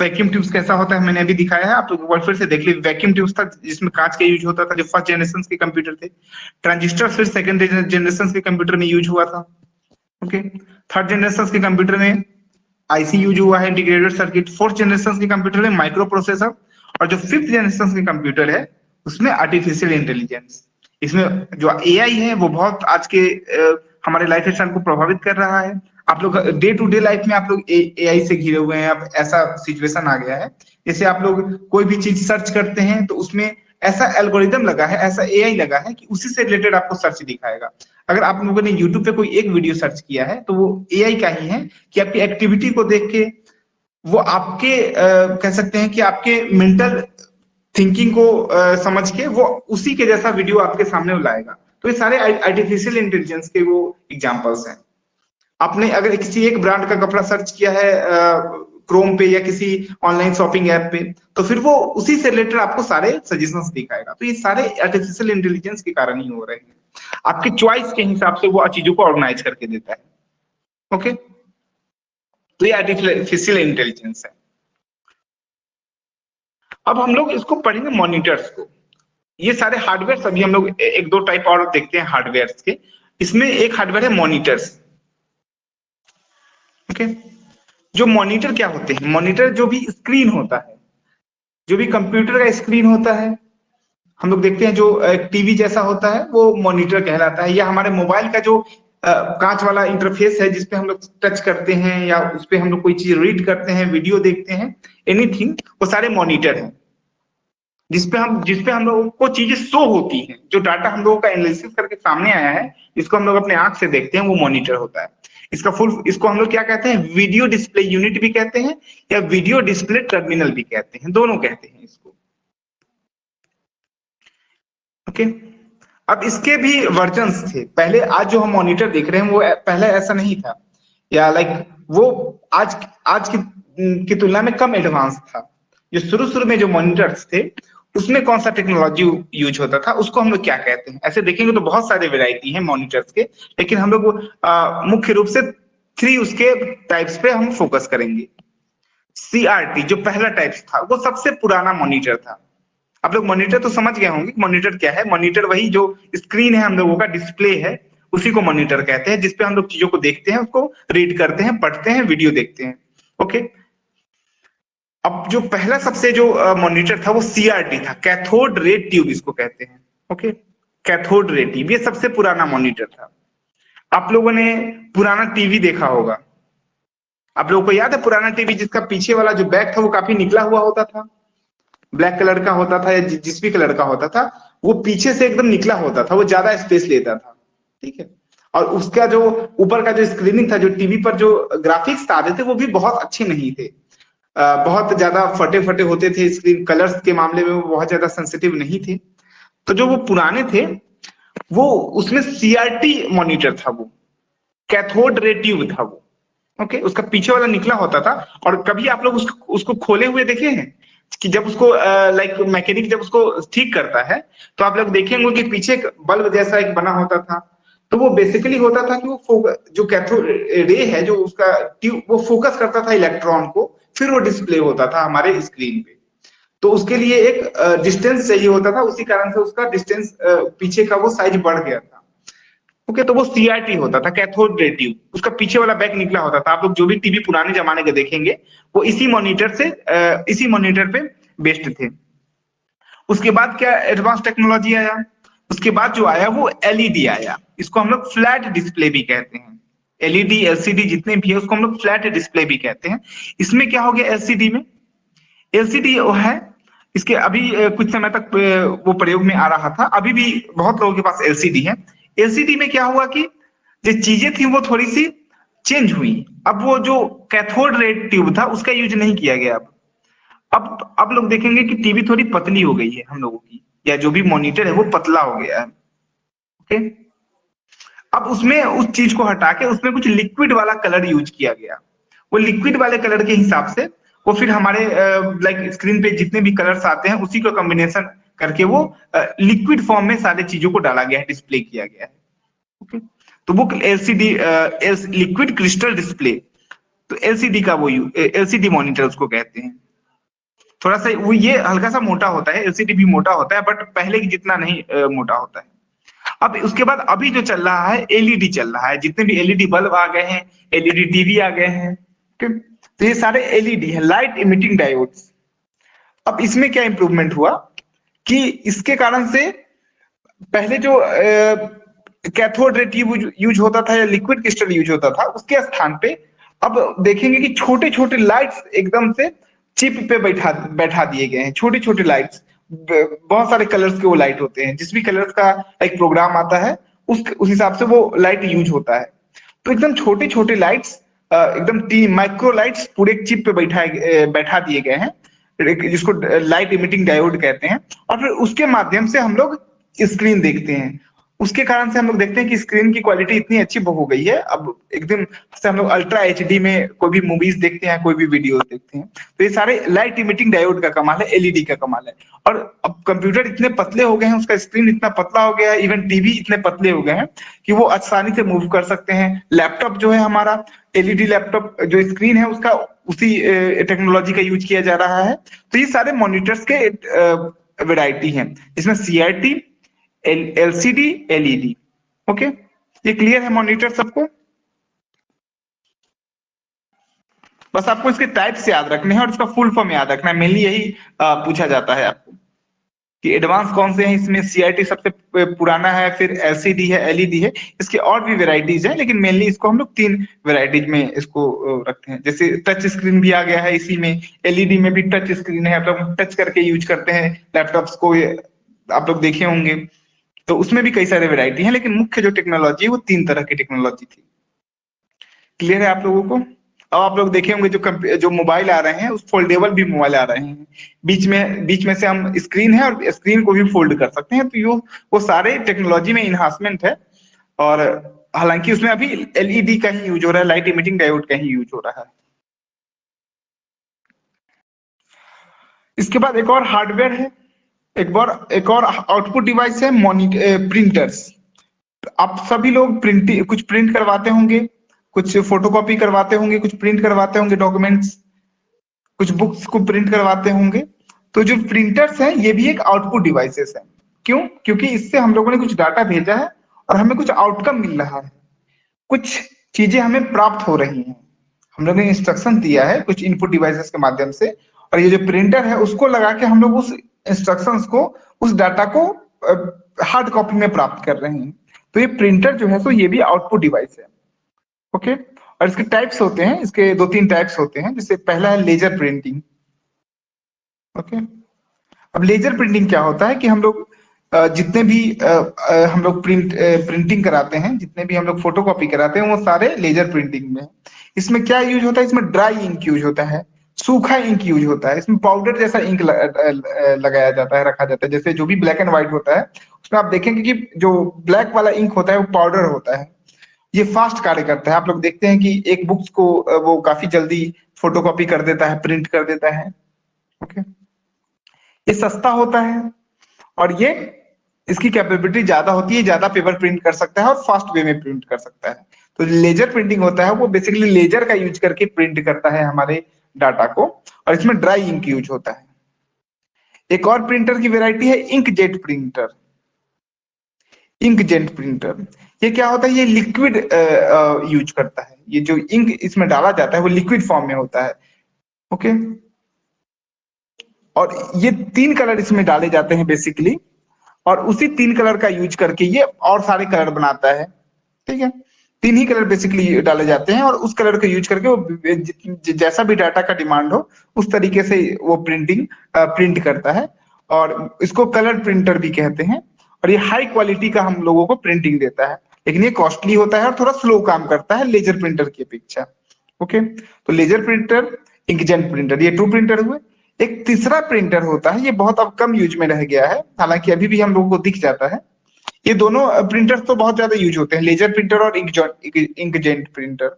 वैक्यूम ट्यूब्स कैसा होता है, मैंने अभी दिखाया है, आप लोग एक बार फिर से देख लीजिए। वैक्यूम ट्यूब्स था जिसमें कांच का यूज होता था, जो फर्स्ट जनरेशन के कंप्यूटर थे। ट्रांजिस्टर फिर सेकंड जनरेशन के कंप्यूटर में यूज हुआ था। ओके, थर्ड जनरेशन के कंप्यूटर में आईसी यूज हुआ है, इंटीग्रेटेड सर्किट। फोर्थ जनरेशन के कंप्यूटर में माइक्रो प्रोसेसर, और जो 5th जनरेशन के कंप्यूटर है उसमें आर्टिफिशियल इंटेलिजेंस। इसमें जो एआई है वो बहुत आज के हमारे लाइफ स्टाइल को प्रभावित कर रहा है। आप लोग डे टू डे लाइफ में आप लोग एआई से घिरे हुए हैं। अब ऐसा सिचुएशन आ गया है, जैसे आप लोग कोई भी चीज सर्च करते हैं तो उसमें ऐसा एल्गोरिदम लगा है, ऐसा एआई लगा है कि उसी से रिलेटेड आपको सर्च दिखाएगा। अगर आप लोगों ने यूट्यूब पे कोई एक वीडियो सर्च किया है तो वो एआई का ही है कि आपकी एक्टिविटी को देख के वो आपके कह सकते हैं कि आपके मेंटल थिंकिंग को समझ के वो उसी के जैसा वीडियो आपके सामने लाएगा। तो ये सारे आर्टिफिशियल इंटेलिजेंस के वो एग्जांपल्स हैं। आपने अगर किसी एक ब्रांड का कपड़ा सर्च किया है क्रोम पे या किसी ऑनलाइन शॉपिंग ऐप पे, तो फिर वो उसी से रिलेटेड आपको सारे सजेशंस दिखाएगा। तो ये सारे आर्टिफिशियल इंटेलिजेंस के कारण ही हो रहे हैं। आपके चॉइस के हिसाब से वो चीजों को ऑर्गेनाइज करके देता है। ओके, तो ये आर्टिफिशियल इंटेलिजेंस है। अब हम लोग इसको पढ़ेंगे मॉनिटर्स को। ये सारे हार्डवेयर अभी हम लोग एक दो टाइप और देखते हैं हार्डवेयर के। इसमें एक हार्डवेयर है मॉनिटर्स। ओके, जो मॉनिटर क्या होते हैं? मॉनिटर जो भी स्क्रीन होता है, जो भी कंप्यूटर का स्क्रीन होता है, हम लोग देखते हैं जो टीवी जैसा होता है वो मॉनिटर कहलाता है। या हमारे मोबाइल का जो कांच वाला इंटरफेस है जिसपे हम लोग टच करते हैं या उस पे हम लोग कोई चीज रीड करते हैं, वीडियो देखते हैं, एनीथिंग, वो सारे मॉनिटर हैं। जिसपे हम लोगों को चीजें शो होती हैं, जो डाटा हम लोगों का एनालिसिस करके सामने आया है, जिसको हम लोग अपने आंख से देखते हैं, वो मॉनिटर होता है। इसको हम लोग क्या कहते हैं? वीडियो डिस्प्ले यूनिट भी कहते हैं या वीडियो डिस्प्ले टर्मिनल भी कहते हैं, दोनों कहते हैं इसको। ओके, अब इसके भी वर्जन्स थे पहले। आज जो हम मॉनिटर देख रहे हैं वो पहले ऐसा नहीं था, या वो आज आज की तुलना में कम एडवांस था। जो शुरू शुरू में जो मॉनिटर्स थे उसमें कौन सा टेक्नोलॉजी यूज होता था, उसको हम लोग क्या कहते हैं? ऐसे देखेंगे तो बहुत सारे वेराइटी है मॉनिटर्स के, लेकिन हम लोग मुख्य रूप से 3 उसके टाइप्स पे हम फोकस करेंगे। सीआरटी जो पहला टाइप्स था वो सबसे पुराना मॉनिटर था। आप लोग मॉनिटर तो समझ गए होंगे मॉनिटर क्या है। मॉनिटर वही जो स्क्रीन है हम लोगों का, डिस्प्ले है, उसी को मॉनिटर कहते हैं, जिसपे हम लोग चीजों को देखते हैं, उसको रीड करते हैं, पढ़ते हैं, वीडियो देखते हैं। ओके, अब जो पहला सबसे जो मॉनिटर था वो सीआरटी था, कैथोड रे ट्यूब इसको कहते हैं। ओके, कैथोड रे ट्यूब ये सबसे पुराना मॉनिटर था। आप लोगों ने पुराना टीवी देखा होगा। आप लोगों को याद है पुराना टीवी जिसका पीछे वाला जो बैक था वो काफी निकला हुआ होता था, ब्लैक कलर का होता था या जिस भी कलर का होता था, वो पीछे से एकदम निकला होता था, वो ज्यादा स्पेस लेता था। ठीक है, और उसका जो ऊपर का जो स्क्रीनिंग था, जो टीवी पर जो ग्राफिक्स आते थे वो भी बहुत अच्छे नहीं थे। बहुत ज्यादा फटे फटे होते थे स्क्रीन, कलर्स के मामले में वो बहुत ज्यादा सेंसिटिव नहीं थे। तो जो वो पुराने थे वो उसमें सीआरटी मॉनिटर था, वो कैथोड रे ट्यूब था वो। ओके, उसका पीछे वाला निकला होता था। और कभी आप लोग उसको खोले हुए देखे हैं कि जब उसको मैकेनिक जब उसको ठीक करता है तो आप लोग देखेंगे कि पीछे एक बल्ब जैसा एक बना होता था। तो वो बेसिकली होता था कि वो जो कैथोड रे है जो उसका ट्यूब, वो फोकस करता था इलेक्ट्रॉन को, फिर वो डिस्प्ले होता था हमारे स्क्रीन पे। तो उसके लिए एक डिस्टेंस चाहिए होता था, उसी कारण से उसका डिस्टेंस पीछे का वो साइज बढ़ गया था। ओके, तो वो सीआरटी होता था, कैथोड रे ट्यूब, उसका पीछे वाला बैक निकला होता था। आप लोग जो भी टीवी पुराने जमाने के देखेंगे वो इसी मॉनिटर पे बेस्ड थे। उसके बाद क्या एडवांस टेक्नोलॉजी आया? उसके बाद जो आया वो एलईडी आया। इसको हम लोग फ्लैट डिस्प्ले भी कहते हैं। एलईडी एलसीडी जितने भी है उसको हम लोग फ्लैट डिस्प्ले भी कहते हैं। इसमें क्या हो गया एलसीडी में? एलसीडी वो है, इसके अभी कुछ समय तक वो प्रयोग में आ रहा था, अभी भी बहुत लोगों के पास एलसीडी है। एलसीडी में क्या हुआ कि जो चीजें थी वो थोड़ी सी चेंज हुई। अब वो जो कैथोड रे ट्यूब था उसका यूज नहीं किया गया। अब लोग देखेंगे कि टीवी थोड़ी पतली हो गई है हम लोगों की, या जो भी मॉनिटर है वो पतला हो गया है। ओके, अब उसमें उस चीज को हटा के उसमें कुछ लिक्विड वाला कलर यूज किया गया। वो लिक्विड वाले कलर के हिसाब से वो फिर हमारे स्क्रीन पे जितने भी कलर्स आते हैं उसी को कॉम्बिनेशन करके वो लिक्विड फॉर्म में सारे चीजों को डाला गया है, डिस्प्ले किया गया है। ओके, तो वो एलसीडी लिक्विड क्रिस्टल डिस्प्ले, तो एलसीडी का वो एलसीडी मॉनिटर उसको कहते हैं। थोड़ा सा वो ये हल्का सा मोटा होता है, एलसीडी भी मोटा होता है, बट पहले की जितना नहीं मोटा होता है। अब उसके बाद अभी जो चल रहा है एलईडी चल रहा है, जितने भी एलईडी बल्ब आ गए हैं, एलईडी टीवी आ गए हैं। तो ये सारे एलईडी है, लाइट इमिटिंग डायोड्स। अब इसमें क्या इंप्रूवमेंट हुआ कि इसके कारण से पहले जो कैथोड रे ट्यूब यूज होता था या लिक्विड क्रिस्टल यूज होता था, उसके स्थान पे अब देखेंगे कि छोटे छोटे लाइट्स एकदम से चिप पे बैठा बैठा दिए गए हैं। छोटे छोटे लाइट्स, बहुत सारे कलर्स के वो लाइट होते हैं, जिस भी कलर्स का एक प्रोग्राम आता है उस हिसाब से वो लाइट यूज होता है। तो एकदम छोटे छोटे लाइट्स, एकदम माइक्रो लाइट्स पूरे एक चिप पे बैठा दिए गए हैं, जिसको लाइट इमिटिंग डायोड कहते हैं। और फिर उसके माध्यम से हम लोग स्क्रीन देखते हैं। उसके कारण से हम लोग देखते हैं कि स्क्रीन की क्वालिटी इतनी अच्छी हो गई है अब एकदम से हम लोग अल्ट्रा एचडी में कोई भी मूवीज देखते हैं, कोई भी वीडियो देखते हैं। तो ये सारे लाइट इमिटिंग डायोड का कमाल है, एलईडी का कमाल है। और अब कंप्यूटर इतने पतले हो गए हैं, उसका स्क्रीन इतना पतला हो गया है, इवन टीवी इतने पतले हो गए हैं कि वो आसानी से मूव कर सकते हैं। लैपटॉप जो है हमारा, एलईडी लैपटॉप जो स्क्रीन है उसका उसी टेक्नोलॉजी का यूज किया जा रहा है। तो ये सारे मॉनिटर्स के वैरायटी हैं, इसमें सीआरटी, एलसीडी, एलईडी। ओके, ये क्लियर है मॉनिटर सबको? बस आपको इसके टाइप्स याद रखने हैं और इसका फुल फॉर्म याद रखना है। मेनली यही पूछा जाता है आपको कि एडवांस कौन से हैं। इसमें सीआरटी सबसे पुराना है, फिर एलसीडी है, एलईडी है। इसके और भी वेराइटीज हैं, लेकिन मेनली इसको हम लोग 3 वेराइटीज में इसको रखते हैं। जैसे टच स्क्रीन भी आ गया है इसी में, एलईडी में भी टच स्क्रीन है, आप लोग टच करके यूज करते हैं लैपटॉप्स को, आप लोग देखे होंगे। तो उसमें भी कई सारे वेराइटी हैं, लेकिन मुख्य जो टेक्नोलॉजी है वो 3 तरह की टेक्नोलॉजी थी। क्लियर है आप लोगों को? अब आप लोग देखे होंगे जो मोबाइल आ रहे हैं, उस फोल्डेबल भी मोबाइल आ रहे हैं। बीच में से हम स्क्रीन है और स्क्रीन को भी फोल्ड कर सकते हैं। तो वो सारे टेक्नोलॉजी में इन्हांसमेंट है। और हालांकि उसमें अभी एलईडी का ही यूज हो रहा है, लाइट इमिटिंग डायोड का ही यूज हो रहा है। इसके बाद एक और हार्डवेयर है, एक और आउटपुट डिवाइस है, प्रिंटर्स। आप सभी लोग कुछ प्रिंट करवाते होंगे, कुछ फोटोकॉपी करवाते होंगे, कुछ प्रिंट करवाते होंगे डॉक्यूमेंट्स, कुछ बुक्स को प्रिंट करवाते होंगे। तो जो प्रिंटर्स हैं ये भी एक आउटपुट डिवाइसेस है। क्यों? क्योंकि इससे हम लोगों ने कुछ डाटा भेजा है और हमें कुछ आउटकम मिल रहा है, कुछ चीजें हमें प्राप्त हो रही हैं। हम लोगों ने इंस्ट्रक्शन दिया है कुछ इनपुट डिवाइसेस के माध्यम से, और ये जो प्रिंटर है उसको लगा के हम लोग उस इंस्ट्रक्शंस को, उस डाटा को हार्ड कॉपी में प्राप्त कर रहे हैं। तो ये प्रिंटर जो है तो ये भी आउटपुट डिवाइस है। ओके, और इसके टाइप्स होते हैं, इसके 2-3 टाइप्स होते हैं। जैसे पहला है लेजर प्रिंटिंग। ओके, अब लेजर प्रिंटिंग क्या होता है कि हम लोग जितने भी हम लोग प्रिंटिंग कराते हैं, जितने भी हम लोग फोटोकॉपी कराते हैं, वो सारे लेजर प्रिंटिंग में। इसमें क्या यूज होता है? इसमें ड्राई इंक यूज होता है, सूखा इंक यूज होता है। इसमें पाउडर जैसा इंक लगाया जाता है, रखा जाता है। जैसे जो भी ब्लैक एंड व्हाइट होता है उसमें आप देखेंगे कि जो ब्लैक वाला इंक होता है वो पाउडर होता है। ये फास्ट कार्य करता है। आप लोग देखते हैं कि एक बुक्स को वो काफी जल्दी फोटोकॉपी कर देता है, प्रिंट कर देता है। ओके, ये सस्ता होता है और ये इसकी कैपेबिलिटी ज्यादा होती है, ज्यादा पेपर प्रिंट कर सकता है और फास्ट वे में प्रिंट कर सकता है। तो लेजर प्रिंटिंग होता है वो बेसिकली लेजर का यूज करके प्रिंट करता है हमारे डाटा को, और इसमें ड्राई इंक यूज होता है। एक और प्रिंटर की वेराइटी है इंकजेट प्रिंटर। इंकजेट प्रिंटर ये क्या होता है? ये लिक्विड यूज करता है। ये जो इंक इसमें डाला जाता है वो लिक्विड फॉर्म में होता है। ओके, और ये 3 कलर इसमें डाले जाते हैं बेसिकली, और उसी 3 कलर का यूज करके ये और सारे कलर बनाता है। ठीक है, 3 ही कलर बेसिकली डाले जाते हैं और उस कलर को यूज करके वो जैसा भी डाटा का डिमांड हो उस तरीके से वो प्रिंट करता है। और इसको कलर प्रिंटर भी कहते हैं। और ये हाई क्वालिटी का हम लोगों को प्रिंटिंग देता है, लेकिन ये कॉस्टली होता है और थोड़ा स्लो काम करता है लेजर प्रिंटर की अपेक्षा। ओके, तो लेजर प्रिंटर, इंकजेट प्रिंटर, ये 2 प्रिंटर हुए। एक तीसरा प्रिंटर होता है, ये बहुत अब कम यूज में रह गया है, हालांकि अभी भी हम लोगों को दिख जाता है। ये दोनों प्रिंटर्स तो बहुत ज्यादा यूज होते हैं, लेजर प्रिंटर और इंकजेट प्रिंटर।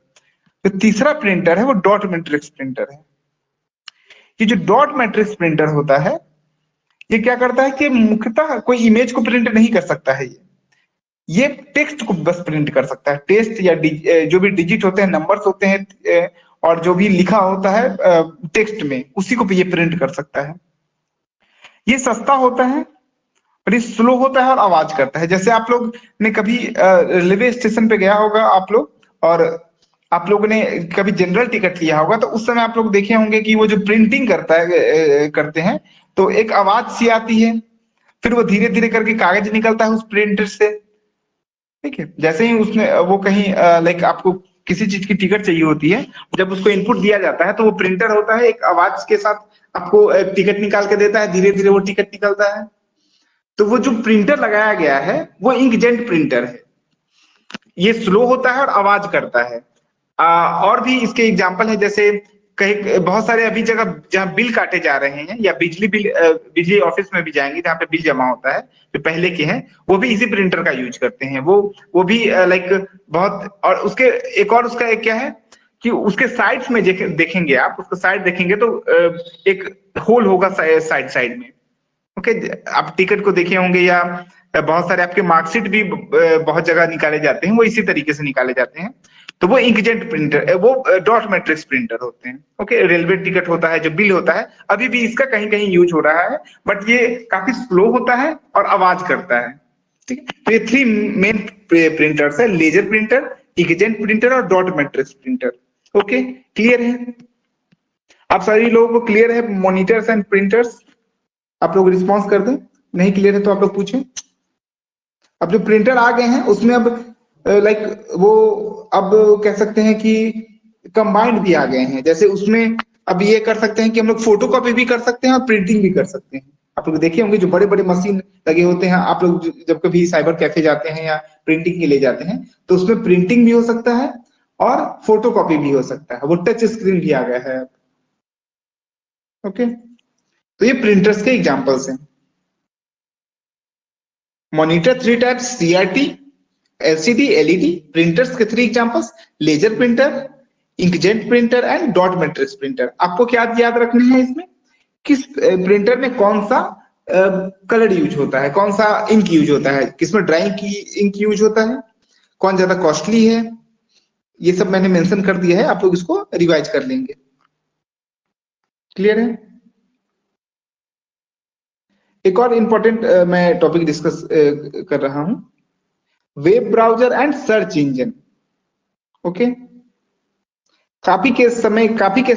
जो तीसरा प्रिंटर है वो डॉट मैट्रिक्स प्रिंटर है। ये जो डॉट मैट्रिक्स प्रिंटर होता है ये क्या करता है कि मुख्यतः कोई इमेज को प्रिंट नहीं कर सकता है। ये टेक्स्ट को बस प्रिंट कर सकता है। टेक्स्ट या जो भी डिजिट होते हैं, नंबर्स होते हैं, और जो भी लिखा होता है टेक्स्ट में, उसी को ये प्रिंट कर सकता है। ये सस्ता होता है और ये स्लो होता है और आवाज करता है। जैसे आप लोग ने कभी रेलवे स्टेशन पे गया होगा आप लोग, और आप लोगों ने कभी जनरल टिकट लिया होगा, तो उस समय आप लोग देखे होंगे कि वो जो प्रिंटिंग करते हैं तो एक आवाज सी आती है, फिर वो धीरे धीरे करके कागज निकलता है उस प्रिंटर से, ठीक है। जैसे ही उसने वो कहीं लाइक आपको किसी चीज की टिकट चाहिए होती है, जब उसको इनपुट दिया जाता है तो वो प्रिंटर होता है, एक आवाज के साथ आपको टिकट निकाल के देता है, धीरे धीरे वो टिकट निकलता है। तो वो जो प्रिंटर लगाया गया है वो इंकजेट प्रिंटर है। ये स्लो होता है और आवाज करता है। और भी इसके एग्जाम्पल है, जैसे कहीं बहुत सारे अभी जगह जहाँ बिल काटे जा रहे हैं, या बिजली बिल बिजली ऑफिस में भी जाएंगे जहाँ पे बिल जमा होता है जो पहले के हैं, वो भी इसी प्रिंटर का यूज करते हैं। वो भी लाइक बहुत, और उसके एक और उसका एक क्या है कि उसके साइड्स में देखेंगे आप, उसका साइड देखेंगे तो एक होल होगा साइड साइड में। ओके, आप टिकट को देखे होंगे, या बहुत सारे आपके मार्कशीट भी बहुत जगह निकाले जाते हैं, वो इसी तरीके से निकाले जाते हैं। तो वो इंकजेट प्रिंटर, वो डॉट मैट्रिक्स प्रिंटर होते हैं। ओके, रेलवे टिकट होता है, जो बिल होता है, अभी भी इसका कहीं कहीं यूज हो रहा है, बट ये काफी स्लो होता है और आवाज करता है, ठीक है। तो ये 3 मेन प्रिंटर्स है, लेजर प्रिंटर, इंकजेट प्रिंटर और dot matrix printer. Okay, clear है? आप सभी लोगों को क्लियर है मॉनिटर्स एंड प्रिंटर्स? आप लोग रिस्पॉन्स कर दें, नहीं क्लियर है तो आप लोग पूछें। अब जो प्रिंटर आ गए हैं उसमें अब लाइक वो अब कह सकते हैं कि कंबाइंड भी आ गए हैं। जैसे उसमें अब ये कर सकते हैं कि हम लोग फोटो कॉपी भी कर सकते हैं और प्रिंटिंग भी कर सकते हैं। आप लोग देखे होंगे जो बड़े बड़े मशीन लगे होते हैं, आप लोग जब कभी साइबर कैफे जाते हैं या प्रिंटिंग के लिए जाते हैं तो उसमें प्रिंटिंग भी हो सकता है और फोटो कॉपी भी हो सकता है। वो टच स्क्रीन भी आ गया है। ओके, तो ये प्रिंटर्स के एग्जांपल्स हैं। Monitor 3 types, CRT, LCD, LED. Printers के 3 examples, laser printer, inkjet printer and dot matrix printer. आपको क्या याद रखना है इसमें, किस प्रिंटर में कौन सा कलर यूज होता है, कौन सा इंक यूज होता है, किसमें ड्राइंग की इंक यूज होता है, कौन ज्यादा कॉस्टली है, ये सब मैंने मेंशन कर दिया है। आप लोग इसको रिवाइज कर लेंगे। क्लियर है? एक और इंपॉर्टेंट मैं टॉपिक डिस्कस कर रहा हूं, web browser and search engine. Okay, काफी केस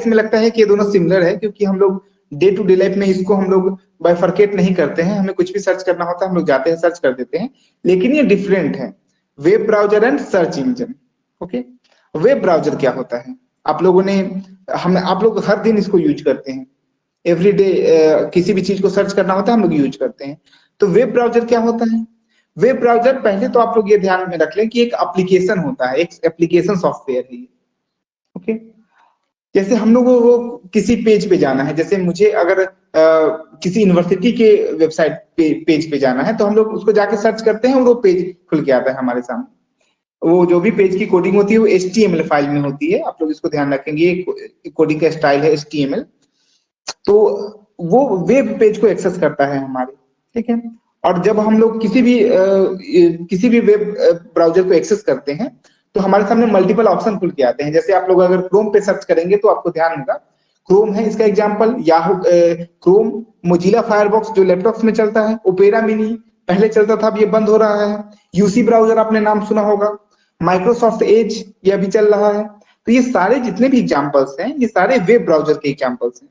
में लगता है कि ये दोनों सिमिलर है, क्योंकि हम लोग डे टू डे लाइफ में इसको हम लोग बाइफरकेट नहीं करते हैं। हमें कुछ भी सर्च करना होता है हम लोग जाते हैं सर्च कर देते हैं, लेकिन ये डिफरेंट है, web browser and search engine. Okay, web browser क्या होता है, आप लोगों ने आप लोग हर दिन इसको यूज करते हैं, एवरी डे किसी भी चीज को सर्च करना होता है हम लोग यूज करते हैं। तो वेब ब्राउजर क्या होता है? वेब ब्राउजर पहले तो आप लोग ये ध्यान में रख लें कि एक एप्लीकेशन होता है, एक एप्लीकेशन सॉफ्टवेयर है। ओके, जैसे हम लोगों को किसी पेज पे जाना है, जैसे मुझे अगर किसी यूनिवर्सिटी के वेबसाइट पेज पे जाना है तो हम लोग उसको जाके सर्च करते हैं और वो पेज खुल के आता है हमारे सामने। वो जो भी पेज की कोडिंग होती है वो HTML फाइल में होती है, आप लोग इसको ध्यान रखेंगे, कोडिंग का स्टाइल है HTML। तो वो वेब पेज को एक्सेस करता है हमारे, ठीक है। और जब हम लोग किसी भी वेब ब्राउजर को एक्सेस करते हैं तो हमारे सामने मल्टीपल ऑप्शन खुल के आते हैं। जैसे आप लोग अगर क्रोम पे सर्च करेंगे तो आपको ध्यान होगा, क्रोम है इसका example, Yahoo, Chrome, Mozilla Firefox जो लैपटॉप्स में चलता है, ओपेरा मिनी पहले चलता था, अब ये बंद हो रहा है, यूसी ब्राउजर आपने नाम सुना होगा, माइक्रोसॉफ्ट एज ये अभी चल रहा है। तो ये सारे जितने भी एग्जांपल्स हैं ये सारे वेब ब्राउजर के एग्जांपल्स हैं।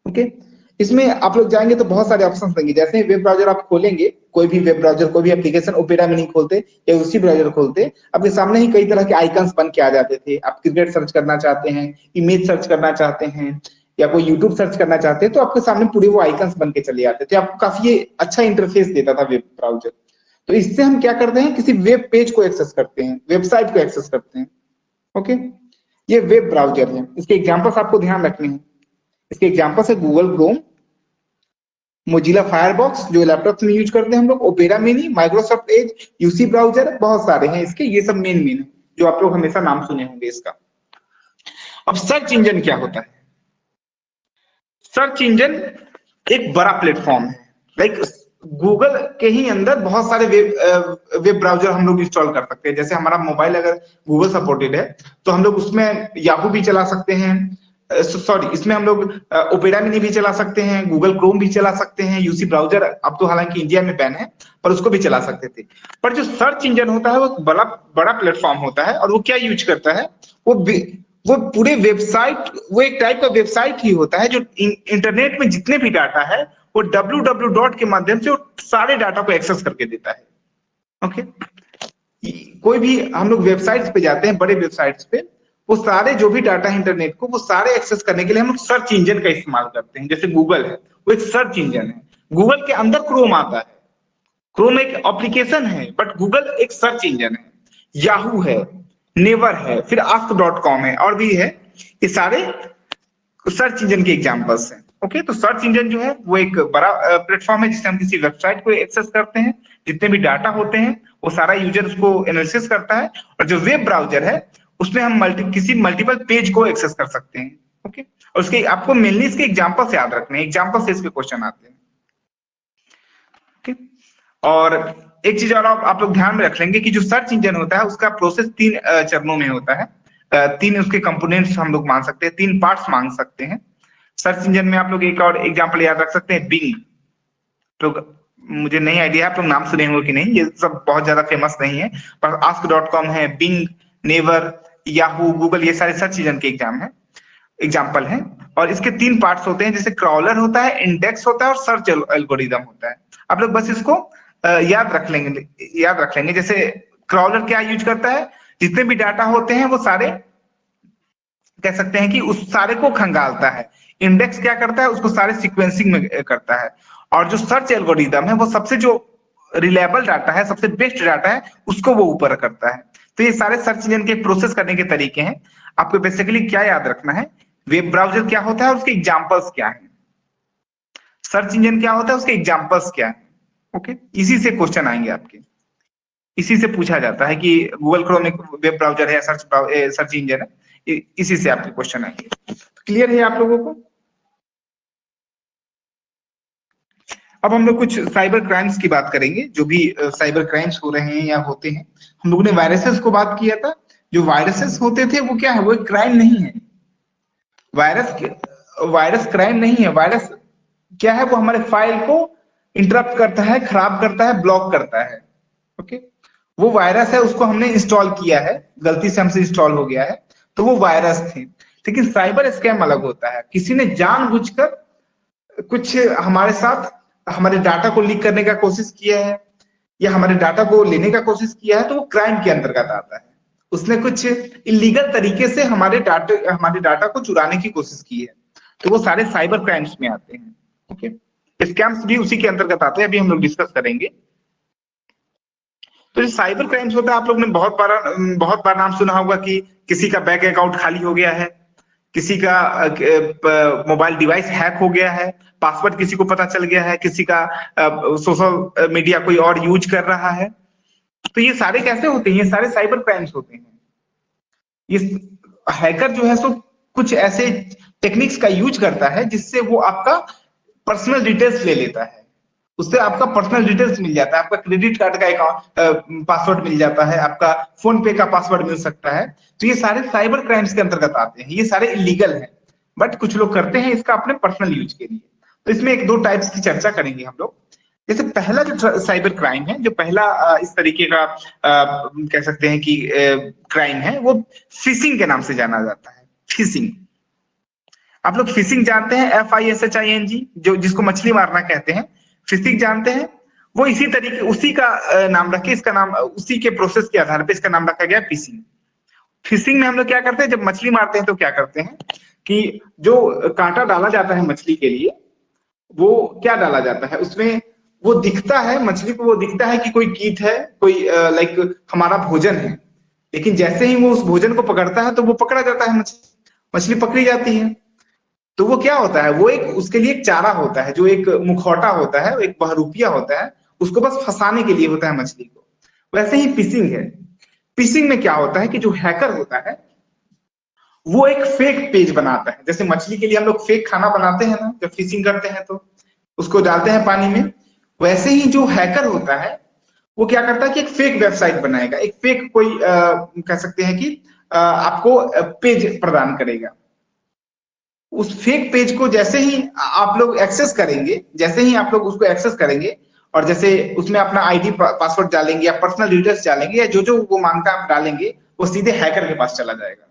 ओके, इसमें आप लोग जाएंगे तो बहुत सारे ऑप्शंस देंगे। जैसे ही वेब ब्राउजर आप खोलेंगे, कोई भी वेब ब्राउजर, कोई भी एप्लीकेशन, ओपेरा मिनी खोलते या उसी ब्राउजर खोलते, आपके सामने ही कई तरह के आइकन्स बन के आ जाते थे। आप क्रिकेट सर्च करना चाहते हैं, इमेज सर्च करना चाहते हैं, या कोई यूट्यूब सर्च करना चाहते हैं, तो आपके सामने पूरे वो आइकन्स बन के चले आते थे। आपको काफी अच्छा इंटरफेस देता था वेब ब्राउजर। तो इससे हम क्या करते हैं, किसी वेब पेज को एक्सेस करते हैं, वेबसाइट को एक्सेस करते हैं। ओके, ये वेब ब्राउजर है। इसके एग्जांपल्स आपको ध्यान रखने हैं। इसके एग्जांपल्स है गूगल क्रोम, मोजिला फायरफॉक्स जो लैपटॉप में यूज करते हैं हम लोग, opera mini, Microsoft Edge, UC browser, बहुत सारे हैं इसके। ये सब मेन है जो आप लोग हमेशा नाम सुने होंगे इसका। अब सर्च इंजन क्या होता है? सर्च इंजन एक बड़ा प्लेटफॉर्म है, लाइक गूगल के ही अंदर बहुत सारे वेब ब्राउजर हम लोग इंस्टॉल कर सकते हैं। जैसे हमारा मोबाइल अगर गूगल सपोर्टेड है तो हम लोग उसमें याहू भी चला सकते हैं, सॉरी इसमें हम लोग ओपेरा मिनी भी चला सकते हैं, गूगल क्रोम भी चला सकते हैं, यूसी ब्राउजर अब तो हालांकि इंडिया में बैन है पर उसको भी चला सकते थे। पर जो सर्च इंजन होता है वो बड़ा बड़ा प्लेटफॉर्म होता है, और वो क्या यूज करता है, वो पूरे वेबसाइट, वो एक टाइप का वेबसाइट ही होता है जो इंटरनेट में जितने भी डाटा है वो www डॉट के माध्यम से वो सारे डाटा को एक्सेस करके देता है। ओके, कोई भी हम लोग वेबसाइट्स पे जाते हैं, बड़े वेबसाइट्स पे, वो सारे जो भी डाटा है इंटरनेट को, वो सारे एक्सेस करने के लिए हम लोग सर्च इंजन का इस्तेमाल करते हैं। जैसे गूगल है, वो एक सर्च इंजन है। गूगल के अंदर क्रोम आता है, क्रोम एक एप्लीकेशन है, बट गूगल एक सर्च इंजन है। याहू है, नेवर है, फिर ask.com है, और भी है। ये सारे सर्च इंजन के एग्जांपल्स हैं। ओके, तो सर्च इंजन जो है वो एक बड़ा प्लेटफॉर्म है जिससे हम किसी वेबसाइट को एक्सेस करते हैं। जितने भी डाटा होते हैं वो सारा यूजर उसको एनालिसिस करता है। और जो वेब ब्राउजर है उसमें हम किसी मल्टीपल पेज को एक्सेस कर सकते हैं। ओके, और उसके आपको मेनली इसके एग्जांपल्स याद रखने हैं, एग्जांपल से इसके क्वेश्चन आते हैं। ओके, और एक चीज और आप लोग ध्यान में रख लेंगे कि जो सर्च इंजन होता है उसका प्रोसेस 3 चरणों में होता है। 3 उसके कंपोनेंट्स हम लोग मान सकते हैं, 3 पार्ट्स मान सकते हैं। सर्च इंजन में आप लोग एक और एग्जांपल याद रख सकते हैं, बिंग। तो मुझे नहीं आइडिया आप लोग नाम सुने होंगे कि नहीं, ये सब बहुत ज्यादा फेमस नहीं है, पर ask.com है, बिंग, नेवर, याहू, गूगल, ये सारे सर्च इंजन के एग्जाम्पल हैं। और इसके 3 पार्ट्स होते हैं, जैसे क्रॉलर होता है, इंडेक्स होता है और सर्च एल्गोरिदम होता है। आप लोग बस इसको याद रख लेंगे। जैसे क्रॉलर क्या यूज करता है, जितने भी डाटा होते हैं वो सारे कह सकते हैं कि उस सारे को खंगालता है। इंडेक्स क्या करता है, उसको सारे सीक्वेंसिंग में करता है। और जो सर्च एल्गोरिदम है वो सबसे जो रिलायबल डाटा है, सबसे बेस्ट डाटा है, उसको वो ऊपर करता है। तो ये सारे सर्च इंजन के प्रोसेस करने के तरीके हैं। आपको बेसिकली क्या याद रखना है, वेब ब्राउजर क्या होता है और उसके एग्जांपल्स क्या है, सर्च इंजन क्या होता है, उसके एग्जांपल्स क्या है। ओके, इसी से क्वेश्चन आएंगे आपके, इसी से पूछा जाता है कि गूगल क्रोम एक वेब ब्राउजर है, सर्च इंजन है, इसी से आपके क्वेश्चन आएंगे। क्लियर है आप लोगों को? अब हम लोग कुछ साइबर क्राइम्स की बात करेंगे, जो भी साइबर क्राइम्स हो रहे हैं या होते हैं। हम लोगों ने वायरसेस को बात किया था। जो वायरसेस होते थे वो क्या है, वो एक क्राइम नहीं है। वायरस क्राइम नहीं है। वायरस क्या है, वो हमारे फाइल को इंटरप्ट करता है, खराब करता है, ब्लॉक करता है। ओके, वो वायरस है, उसको हमने इंस्टॉल किया है, गलती से हमसे इंस्टॉल हो गया है, तो वो वायरस थे। लेकिन साइबर स्कैम अलग होता है, किसी ने जानबूझकर कुछ हमारे साथ हमारे डाटा को लीक करने का कोशिश किया है या हमारे डाटा को लेने का कोशिश किया है, तो वो क्राइम के अंतर्गत आता है। उसने कुछ इलीगल तरीके से हमारे डाटा को चुराने की कोशिश की है, तो वो सारे साइबर क्राइम्स में आते हैं। ओके, स्कैम्स भी उसी के अंतर्गत आते हैं, अभी हम लोग डिस्कस करेंगे। तो जो साइबर क्राइम्स होता है, आप लोग ने बहुत बार नाम सुना होगा कि किसी का बैंक अकाउंट खाली हो गया है, किसी का मोबाइल डिवाइस हैक हो गया है, पासवर्ड किसी को पता चल गया है, किसी का सोशल मीडिया कोई और यूज कर रहा है। तो ये सारे कैसे होते हैं, ये सारे साइबर क्राइम्स होते हैं। ये हैकर जो है सो कुछ ऐसे टेक्निक्स का यूज करता है जिससे वो आपका पर्सनल डिटेल्स ले लेता है, उससे आपका पर्सनल डिटेल्स मिल जाता है, आपका क्रेडिट कार्ड का अकाउंट पासवर्ड मिल जाता है, आपका फोन पे का पासवर्ड मिल सकता है। तो ये सारे साइबर क्राइम्स के अंतर्गत आते हैं, ये सारे इलीगल हैं, बट कुछ लोग करते हैं इसका अपने पर्सनल यूज के लिए। तो इसमें 1-2 टाइप्स की चर्चा करेंगे हम लोग। जैसे पहला जो साइबर क्राइम है, जो पहला इस तरीके का कह सकते हैं कि क्राइम है, वो फिशिंग के नाम से जाना जाता है। फिशिंग, आप लोग फिशिंग जानते हैं, FISHING, जो जिसको मछली मारना कहते हैं, फिशिंग जानते हैं। वो इसी तरीके, उसी का नाम रखे, इसका नाम उसी के प्रोसेस के आधार पे इसका नाम रखा गया फिशिंग। फिशिंग में हम लोग क्या करते हैं, जब मछली मारते हैं तो क्या करते हैं कि जो कांटा डाला जाता है मछली के लिए, वो क्या डाला जाता है उसमें, वो दिखता है मछली को, वो दिखता है कि कोई कीट है, कोई लाइक हमारा भोजन है। लेकिन जैसे ही वो उस भोजन को पकड़ता है तो वो पकड़ा जाता है, मछली पकड़ी जाती है। तो वो क्या होता है, वो एक उसके लिए एक चारा होता है, जो एक मुखौटा होता है, एक बहरूपिया होता है, उसको बस फंसाने के लिए होता है मछली को। वैसे ही फिशिंग है। फिशिंग में क्या होता है कि जो हैकर होता है वो एक फेक पेज बनाता है। जैसे मछली के लिए हम लोग फेक खाना बनाते हैं ना, जब फिशिंग करते हैं तो उसको डालते हैं पानी में, वैसे ही जो हैकर होता है वो क्या करता है कि एक फेक वेबसाइट बनाएगा, एक फेक कोई कह सकते हैं कि आपको पेज प्रदान करेगा। उस फेक पेज को जैसे ही आप लोग एक्सेस करेंगे, जैसे ही आप लोग उसको एक्सेस करेंगे और जैसे उसमें अपना आईडी पासवर्ड डालेंगे या पर्सनल डिटेल्स डालेंगे या जो जो वो मांगता है आप डालेंगे, वो सीधे हैकर के पास चला जाएगा।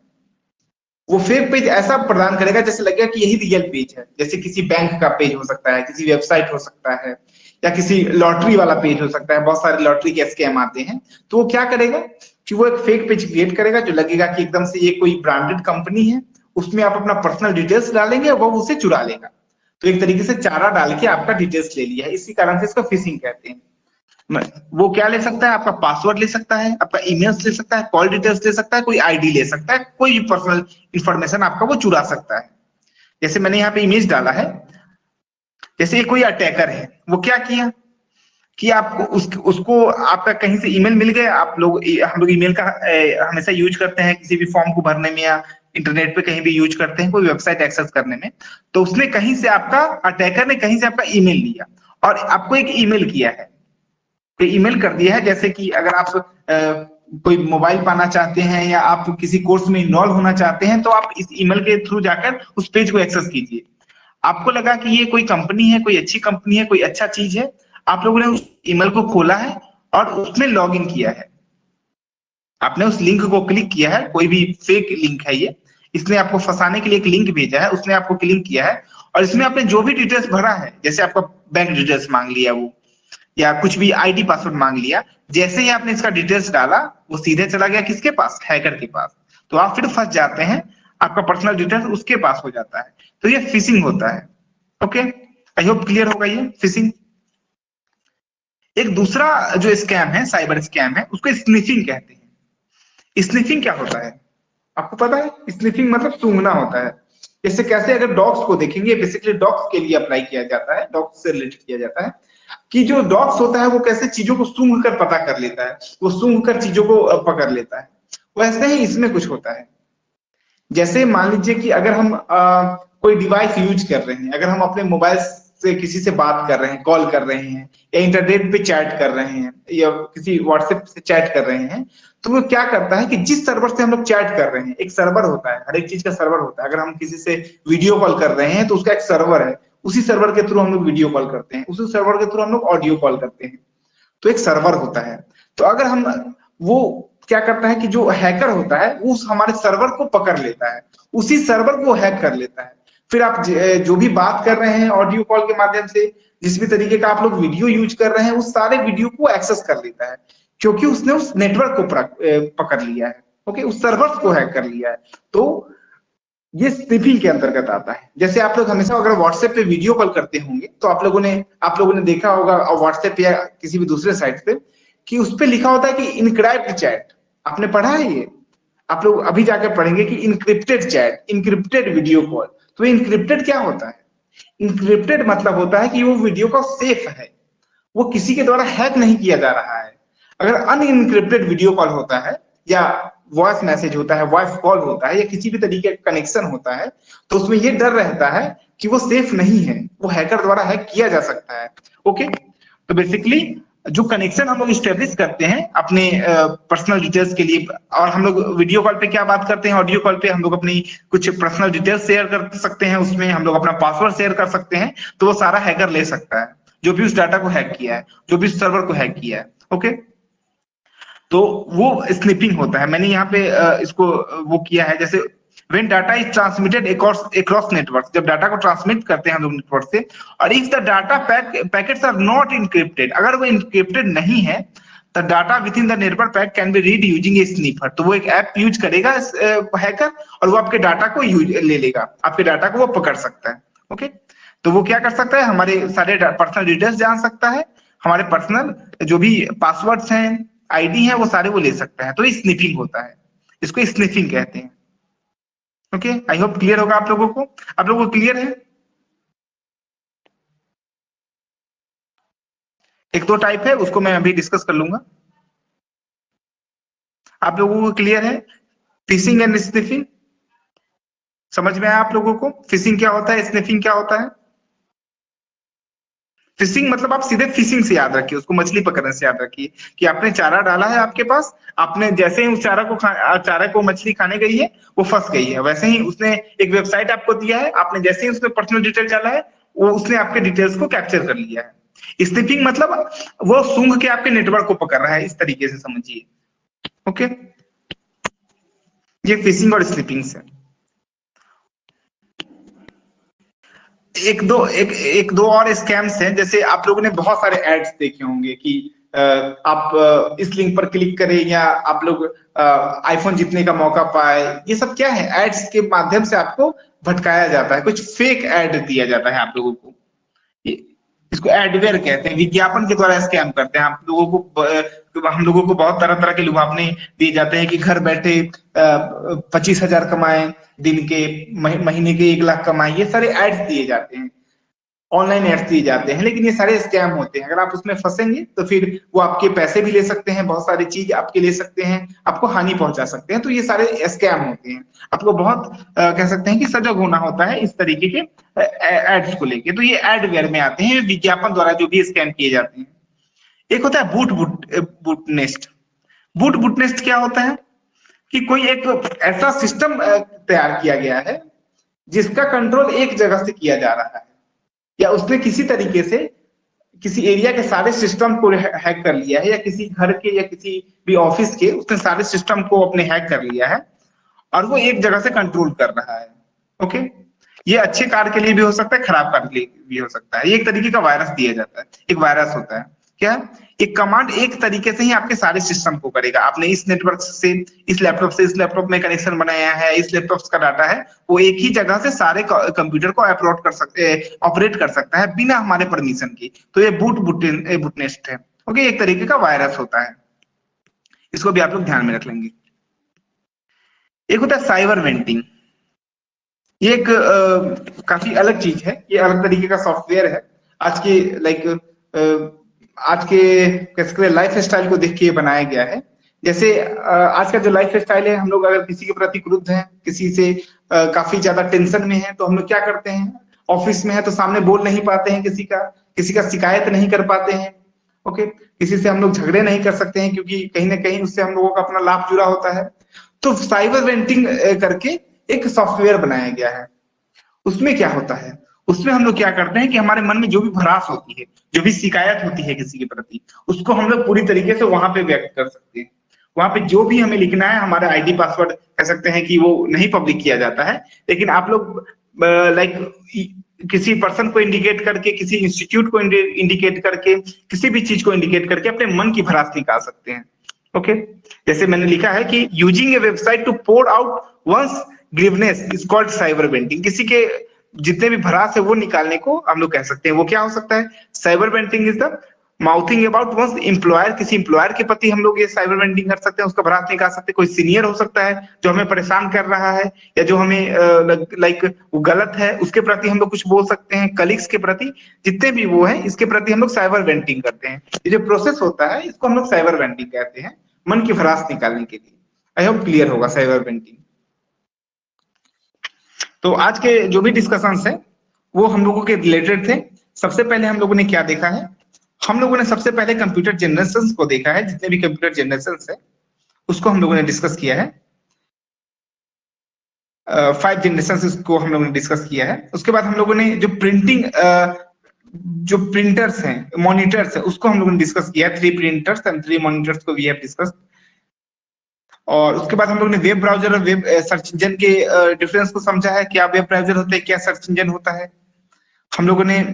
वो फेक पेज ऐसा प्रदान करेगा जैसे लगेगा कि यही रियल पेज है, जैसे किसी बैंक का पेज हो सकता है, किसी वेबसाइट हो सकता है, या किसी लॉटरी वाला पेज हो सकता है, बहुत सारे लॉटरी के स्कैम आते हैं। तो वो क्या करेगा कि वो एक फेक पेज क्रिएट करेगा जो लगेगा कि एकदम से ये कोई ब्रांडेड कंपनी है, उसमें आप अपना पर्सनल डिटेल्स डालेंगे, वो उसे चुरा लेगा। तो एक तरीके से चारा डाल के आपका डिटेल्स ले लिया है, इसी कारण से इसको फिशिंग कहते हैं। वो क्या ले सकता है, आपका पासवर्ड ले सकता है, आपका ईमेल्स ले सकता है, कॉल डिटेल्स ले सकता है, कोई आईडी ले सकता है, कोई भी पर्सनल इंफॉर्मेशन आपका वो चुरा सकता है। जैसे मैंने यहाँ पे इमेज डाला है, जैसे ये कोई अटैकर है, वो क्या किया कि आपको उसको आपका कहीं से ईमेल मिल गया। आप लोग हम लोग ईमेल का हमेशा यूज करते हैं किसी भी फॉर्म को भरने में, या इंटरनेट पे कहीं भी यूज करते हैं कोई वेबसाइट एक्सेस करने में। तो उसने कहीं से आपका अटैकर ने कहीं से आपका ईमेल लिया और आपको एक ईमेल किया है, ईमेल कर दिया है। जैसे कि अगर आप कोई मोबाइल पाना चाहते हैं या आप किसी कोर्स में इन्वॉल्व होना चाहते हैं, तो आप इस ईमेल के थ्रू जाकर उस पेज को एक्सेस कीजिए। आपको लगा कि ये कोई कंपनी है, कोई अच्छी कंपनी है, कोई अच्छा चीज है, आप लोगों ने उस ईमेल को खोला है और उसमें लॉग इन किया है। आपने उस लिंक को क्लिक किया है, कोई भी फेक लिंक है ये, इसने आपको फंसाने के लिए एक लिंक भेजा है, उसने आपको क्लिक किया है और इसमें आपने जो भी डिटेल्स भरा है, जैसे आपका बैंक डिटेल्स मांग लिया वो, या कुछ भी आईडी पासवर्ड मांग लिया, जैसे ही आपने इसका डिटेल्स डाला वो सीधे चला गया किसके पास, हैकर के पास। तो आप फिर फंस जाते हैं, आपका पर्सनल डिटेल्स उसके पास हो जाता है। तो ये फिशिंग होता है। ओके, आई होप क्लियर होगा ये फिशिंग। एक दूसरा जो स्कैम है, साइबर स्कैम है, उसको स्निफिंग कहते हैं। स्निफिंग क्या होता है आपको पता है? स्निफिंग मतलब सूंघना होता है। जैसे कैसे, अगर डॉग्स को देखेंगे, बेसिकली डॉग्स के लिए अप्लाई किया जाता है, डॉग्स से रिलेटेड किया जाता है कि जो डॉग्स होता है वो कैसे चीजों को सूंघ कर पता कर लेता है, वो सूंघ कर चीजों को पकड़ लेता है। वैसे ही इसमें कुछ होता है। जैसे मान लीजिए कि अगर हम कोई डिवाइस यूज कर रहे हैं, अगर हम अपने मोबाइल से किसी से बात कर रहे हैं, कॉल कर रहे हैं, या इंटरनेट पे चैट कर रहे हैं, या किसी व्हाट्सएप से चैट कर रहे हैं, तो वो क्या करता है कि जिस सर्वर से हम लोग चैट कर रहे हैं, एक सर्वर होता है, हर एक चीज का सर्वर होता है। अगर हम किसी से वीडियो कॉल कर रहे हैं तो उसका एक सर्वर है, उसी सर्वर के थ्रू हम लोग वीडियो कॉल करते हैं, उसी सर्वर के थ्रू हम लोग ऑडियो कॉल करते हैं। तो एक सर्वर होता है। तो अगर हम, वो क्या करता है कि जो हैकर होता है वो उस हमारे सर्वर को पकड़ लेता है, उसी सर्वर को हैक कर लेता है। फिर आप जो भी बात कर रहे हैं ऑडियो कॉल के माध्यम से, जिस भी तरीके का आप लोग वीडियो यूज कर रहे हैं, उस सारे वीडियो को एक्सेस कर लेता है, क्योंकि उसने उस नेटवर्क को पकड़ लिया है। ओके, उस सर्वर को हैक कर लिया है। तो ये स्निफिंग के अंतर्गत आता है। जैसे आप लोग हमेशा अगर व्हाट्सएप पे वीडियो कॉल करते होंगे तो आप लोगों ने देखा होगा व्हाट्सएप या किसी भी दूसरे साइट पे कि उस पे लिखा होता है कि इनक्रिप्टेड चैट। आपने पढ़ा है ये? आप लोग अभी जाकर पढ़ेंगे कि encrypted chat, encrypted video call. तो इनक्रिप्टेड क्या होता है? इनक्रिप्टेड मतलब होता है कि वो वीडियो कॉल सेफ है, वो किसी के द्वारा हैक नहीं किया जा रहा है। अगर अनइनक्रिप्टेड वीडियो कॉल होता है, या वॉइस मैसेज होता है, वॉइस कॉल होता है, या किसी भी तरीके का कनेक्शन होता है, तो उसमें ये डर रहता है कि वो सेफ नहीं है, वो हैकर द्वारा हैक किया जा सकता है। ओके, तो बेसिकली जो कनेक्शन हम लोग स्टेब्लिश करते हैं अपने पर्सनल डिटेल्स के लिए, और हम लोग वीडियो कॉल पे क्या बात करते हैं, ऑडियो कॉल पे हम लोग अपनी कुछ पर्सनल डिटेल्स शेयर कर सकते हैं, उसमें हम लोग अपना पासवर्ड शेयर कर सकते हैं, तो वो सारा हैकर ले सकता है, जो भी उस डाटा को हैक किया है, जो भी उस सर्वर को हैक किया है। ओके, तो वो स्निपिंग होता है। मैंने यहाँ पे इसको वो किया है, जैसे when data is transmitted across networks, जब डाटा को ट्रांसमिट करते हैं हम लोग नेटवर्क से, और if the data packets are not encrypted, अगर वो encrypted नहीं है, the data within the network packet can be read using a sniffer। तो वो एक ऐप यूज करेगा हैकर, और वो आपके डाटा को ले लेगा, आपके डाटा को वो पकड़ सकता है। ओके, तो वो क्या कर सकता है, हमारे सारे पर्सनल डिटेल्स जान सकता है, हमारे पर्सनल जो भी पासवर्ड्स हैं, आईडी है, वो सारे वो ले सकता है। तो ये स्निफिंग होता है, इसको स्निफिंग कहते हैं। ओके, आई होप क्लियर होगा आप लोगों को। आप लोगों को क्लियर है? एक दो टाइप है, उसको मैं अभी डिस्कस कर लूंगा। आप लोगों को क्लियर है फिशिंग एंड स्निफिंग? समझ में आया आप लोगों को फिशिंग क्या होता है, स्निफिंग क्या होता है? फिशिंग मतलब आप सीधे फिशिंग से याद रखिए, उसको मछली पकड़ने से याद रखिए कि आपने चारा डाला है आपके पास, आपने जैसे ही उस चारा को मछली खाने गई है, वो फंस गई है। वैसे ही उसने एक वेबसाइट आपको दिया है, आपने जैसे ही उसमें पर्सनल डिटेल डाला है, वो उसने आपके डिटेल्स को कैप्चर कर लिया है। स्निपिंग मतलब वो सूंघ के आपके नेटवर्क को पकड़ रहा है, इस तरीके से समझिए। ओके, ये फिशिंग और स्निपिंग से। एक दो और स्कैम्स हैं, जैसे आप लोगों ने बहुत सारे एड्स देखे होंगे कि आप इस लिंक पर क्लिक करें या आप लोग आईफोन जीतने का मौका पाए। ये सब क्या है, एड्स के माध्यम से आपको भटकाया जाता है, कुछ फेक एड दिया जाता है आप लोगों को। इसको एडवेयर कहते हैं, विज्ञापन के द्वारा स्कैम करते हैं आप लोगों को। हम लोगों को बहुत तरह तरह के लुभावने दिए जाते हैं कि घर बैठे 25,000 कमाएं दिन के, महीने के 1 लाख कमाएं, ये सारे एड्स दिए जाते हैं, ऑनलाइन एड्स दिए जाते हैं। लेकिन ये सारे स्कैम होते हैं, अगर आप उसमें फंसेंगे तो फिर वो आपके पैसे भी ले सकते हैं, बहुत सारी चीज आपके ले सकते हैं, आपको हानि पहुंचा सकते हैं। तो ये सारे स्कैम होते हैं, आपको बहुत कह सकते हैं कि सजग होना होता है इस तरीके के एड्स को लेके। तो ये एडवेयर में आते हैं, विज्ञापन द्वारा जो भी स्कैम किए जाते हैं। एक होता है बूटनेस्ट। बूटनेस्ट क्या होता है कि कोई एक ऐसा सिस्टम तैयार किया गया है जिसका कंट्रोल एक जगह से किया जा रहा है, या उसने किसी तरीके से किसी एरिया के सारे सिस्टम को हैक कर लिया है, या किसी घर के या किसी भी ऑफिस के उसने सारे सिस्टम को अपने हैक कर लिया है और वो एक जगह से कंट्रोल कर रहा है। ओके, ये अच्छे कार्य के लिए भी हो सकता है, खराब कार्य के लिए भी हो सकता है। ये एक तरीके का वायरस दिया जाता है, एक वायरस होता है। क्या है? एक कमांड एक तरीके से ही आपके सारे सिस्टम को करेगा। आपने इस नेटवर्क से इस लैपटॉप में कनेक्शन बनाया है, इस लैपटॉप का डाटा है, वो एक ही जगह से सारे कंप्यूटर को अपलोड कर सकते ऑपरेट कर सकता है बिना हमारे परमिशन की। तो ये बूटनेस्ट है। ओके, एक तरीके का वायरस होता है, इसको भी आप लोग ध्यान में रख लेंगे। एक होता है साइबर वेंटिंग। ये एक काफी अलग चीज है, ये अलग तरीके का सॉफ्टवेयर है। आज के आज के कह सकते हैं लाइफ स्टाइल को देख के बनाया गया है। जैसे आज का जो लाइफ स्टाइल है, हम लोग अगर किसी के प्रति क्रुद्ध हैं, किसी से काफी ज्यादा टेंशन में है, तो हम लोग क्या करते हैं, ऑफिस में है तो सामने बोल नहीं पाते हैं, किसी का शिकायत नहीं कर पाते हैं। ओके, किसी से हम लोग झगड़े नहीं कर सकते हैं क्योंकि कहीं ना कहीं उससे हम लोगों का अपना लाभ जुड़ा होता है। तो साइबर वेंटिंग करके एक सॉफ्टवेयर बनाया गया है। उसमें क्या होता है, उसमें हम लोग क्या करते हैं कि हमारे मन में जो भी भड़ास होती है, जो भी शिकायत होती है किसी के प्रति, उसको हम लोग पूरी तरीके से वहां पे व्यक्त कर सकते हैं। वहां पे जो भी हमें लिखना है, हमारा आईडी पासवर्ड कह सकते हैं कि वो नहीं पब्लिक किया जाता है, लेकिन आप लोग लाइक किसी पर्सन को इंडिकेट करके, किसी इंस्टीट्यूट को इंडिकेट करके, किसी भी चीज को इंडिकेट करके अपने मन की भड़ास निकाल सकते हैं। ओके, जैसे मैंने लिखा है कि using a website to pour out one's grievance is called cyber venting. किसी के जितने भी भड़ास है वो निकालने को हम लोग कह सकते हैं। वो क्या हो सकता है, cyber venting is the mouthing about one's employer. किसी एम्प्लॉयर के प्रति हम लोग ये साइबर वेंटिंग कर सकते हैं, उसका भड़ास निकाल सकते हैं। कोई सीनियर हो सकता है जो हमें परेशान कर रहा है, या जो हमें लाइक वो गलत है, उसके प्रति हम लोग कुछ बोल सकते हैं। कलीग्स के प्रति, जितने भी वो है, इसके प्रति हम लोग साइबर वेंटिंग करते हैं। ये जो प्रोसेस होता है इसको हम लोग साइबर वेंटिंग कहते हैं, मन की भड़ास निकालने के लिए। आई होप क्लियर होगा साइबर वेंटिंग। तो आज के जो भी डिस्कशंस है वो हम लोगों के रिलेटेड थे। सबसे पहले हम लोगों ने क्या देखा है, हम लोगों ने सबसे पहले कंप्यूटर जनरेशंस को देखा है। जितने भी कंप्यूटर जनरेशंस है उसको हम लोगों ने डिस्कस किया है। 5 जनरेशंस को हम लोगों ने डिस्कस किया है। उसके बाद हम लोगों ने जो जो प्रिंटर्स हैं, मॉनिटर्स है, उसको हम लोगों ने डिस्कस किया है। 3 प्रिंटर्स एंड 3 मॉनिटर्स को वी हैव डिस्कस्ड। और उसके बाद हम लोग ने वेब ब्राउजर और वेब सर्च इंजन के डिफरेंस को समझा है, क्या वेब ब्राउजर होता है, क्या सर्च इंजन होता है। हम लोगों ने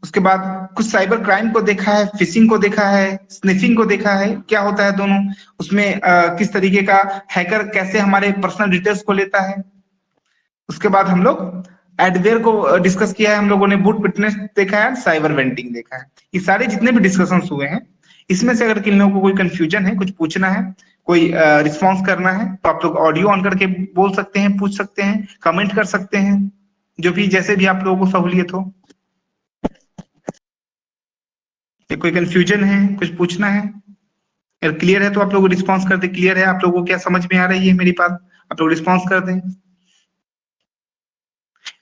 उसके बाद कुछ साइबर क्राइम को देखा है, फिशिंग को देखा है, स्निफिंग को देखा है, क्या होता है दोनों, उसमें किस तरीके का हैकर कैसे हमारे पर्सनल डिटेल्स को लेता है। उसके बाद हम लोग एडवेयर को डिस्कस किया है, हम लोगों ने बूटनेस देखा है, साइबर वेंटिंग देखा है। ये सारे जितने भी डिस्कशंस हुए हैं, इसमें से अगर किन लोगों को कोई कंफ्यूजन है, कुछ पूछना है, कोई रिस्पॉन्स करना है, तो आप लोग ऑडियो ऑन करके बोल सकते हैं, पूछ सकते हैं, कमेंट कर सकते हैं, जो भी जैसे भी आप लोगों को सहूलियत हो। कोई कंफ्यूजन है, कुछ पूछना है, अगर क्लियर है तो आप लोग रिस्पॉन्स कर दें। क्लियर है, आप लोगों को क्या समझ में आ रही है मेरी बात, आप लोग रिस्पॉन्स कर दें।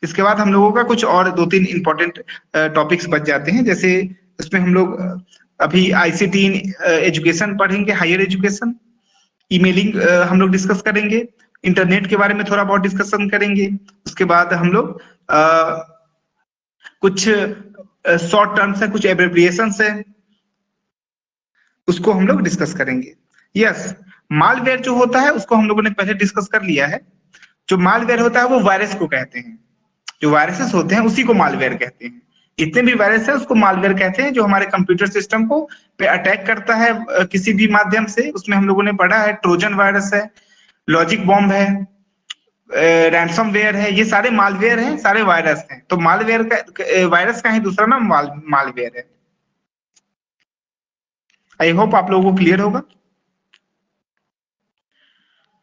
इसके बाद हम लोगों का कुछ और 2-3 इंपॉर्टेंट टॉपिक्स बच जाते हैं। जैसे इसमें हम लोग अभी आईसीटी एजुकेशन पढ़ेंगे, हायर एजुकेशन, ईमेलिंग हम लोग डिस्कस करेंगे, इंटरनेट के बारे में थोड़ा बहुत डिस्कशन करेंगे। उसके बाद हम लोग कुछ शॉर्ट टर्म्स है, कुछ एब्रिविएशंस है, उसको हम लोग डिस्कस करेंगे। यस, मालवेयर जो होता है उसको हम लोगों ने पहले डिस्कस कर लिया है। जो मालवेयर होता है वो वायरस को कहते हैं। जो वायरसेस होते हैं उसी को मालवेयर कहते हैं। जितने भी वायरस है उसको मालवेयर कहते हैं, जो हमारे कंप्यूटर सिस्टम को पे अटैक करता है किसी भी माध्यम से। उसमें हम लोगों ने पढ़ा है ट्रोजन वायरस है, लॉजिक बॉम्ब है, रैंसमवेयर है, ये सारे मालवेयर हैं, सारे वायरस हैं। तो मालवेयर का वायरस का ही दूसरा नाम मालवेयर है। आई होप आप लोगों को क्लियर होगा।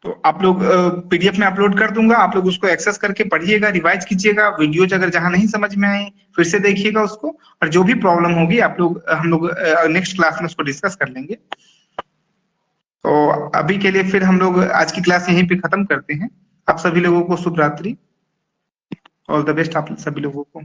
तो आप लोग पीडीएफ में अपलोड कर दूंगा, आप लोग उसको एक्सेस करके पढ़िएगा, रिवाइज कीजिएगा, वीडियोज अगर जहां नहीं समझ में आए फिर से देखिएगा उसको, और जो भी प्रॉब्लम होगी आप लोग हम लोग नेक्स्ट क्लास में उसको डिस्कस कर लेंगे। तो अभी के लिए फिर हम लोग आज की क्लास यहीं पे खत्म करते हैं। आप सभी लोगों को शुभ रात्रि, ऑल द बेस्ट आप सभी लोगों को।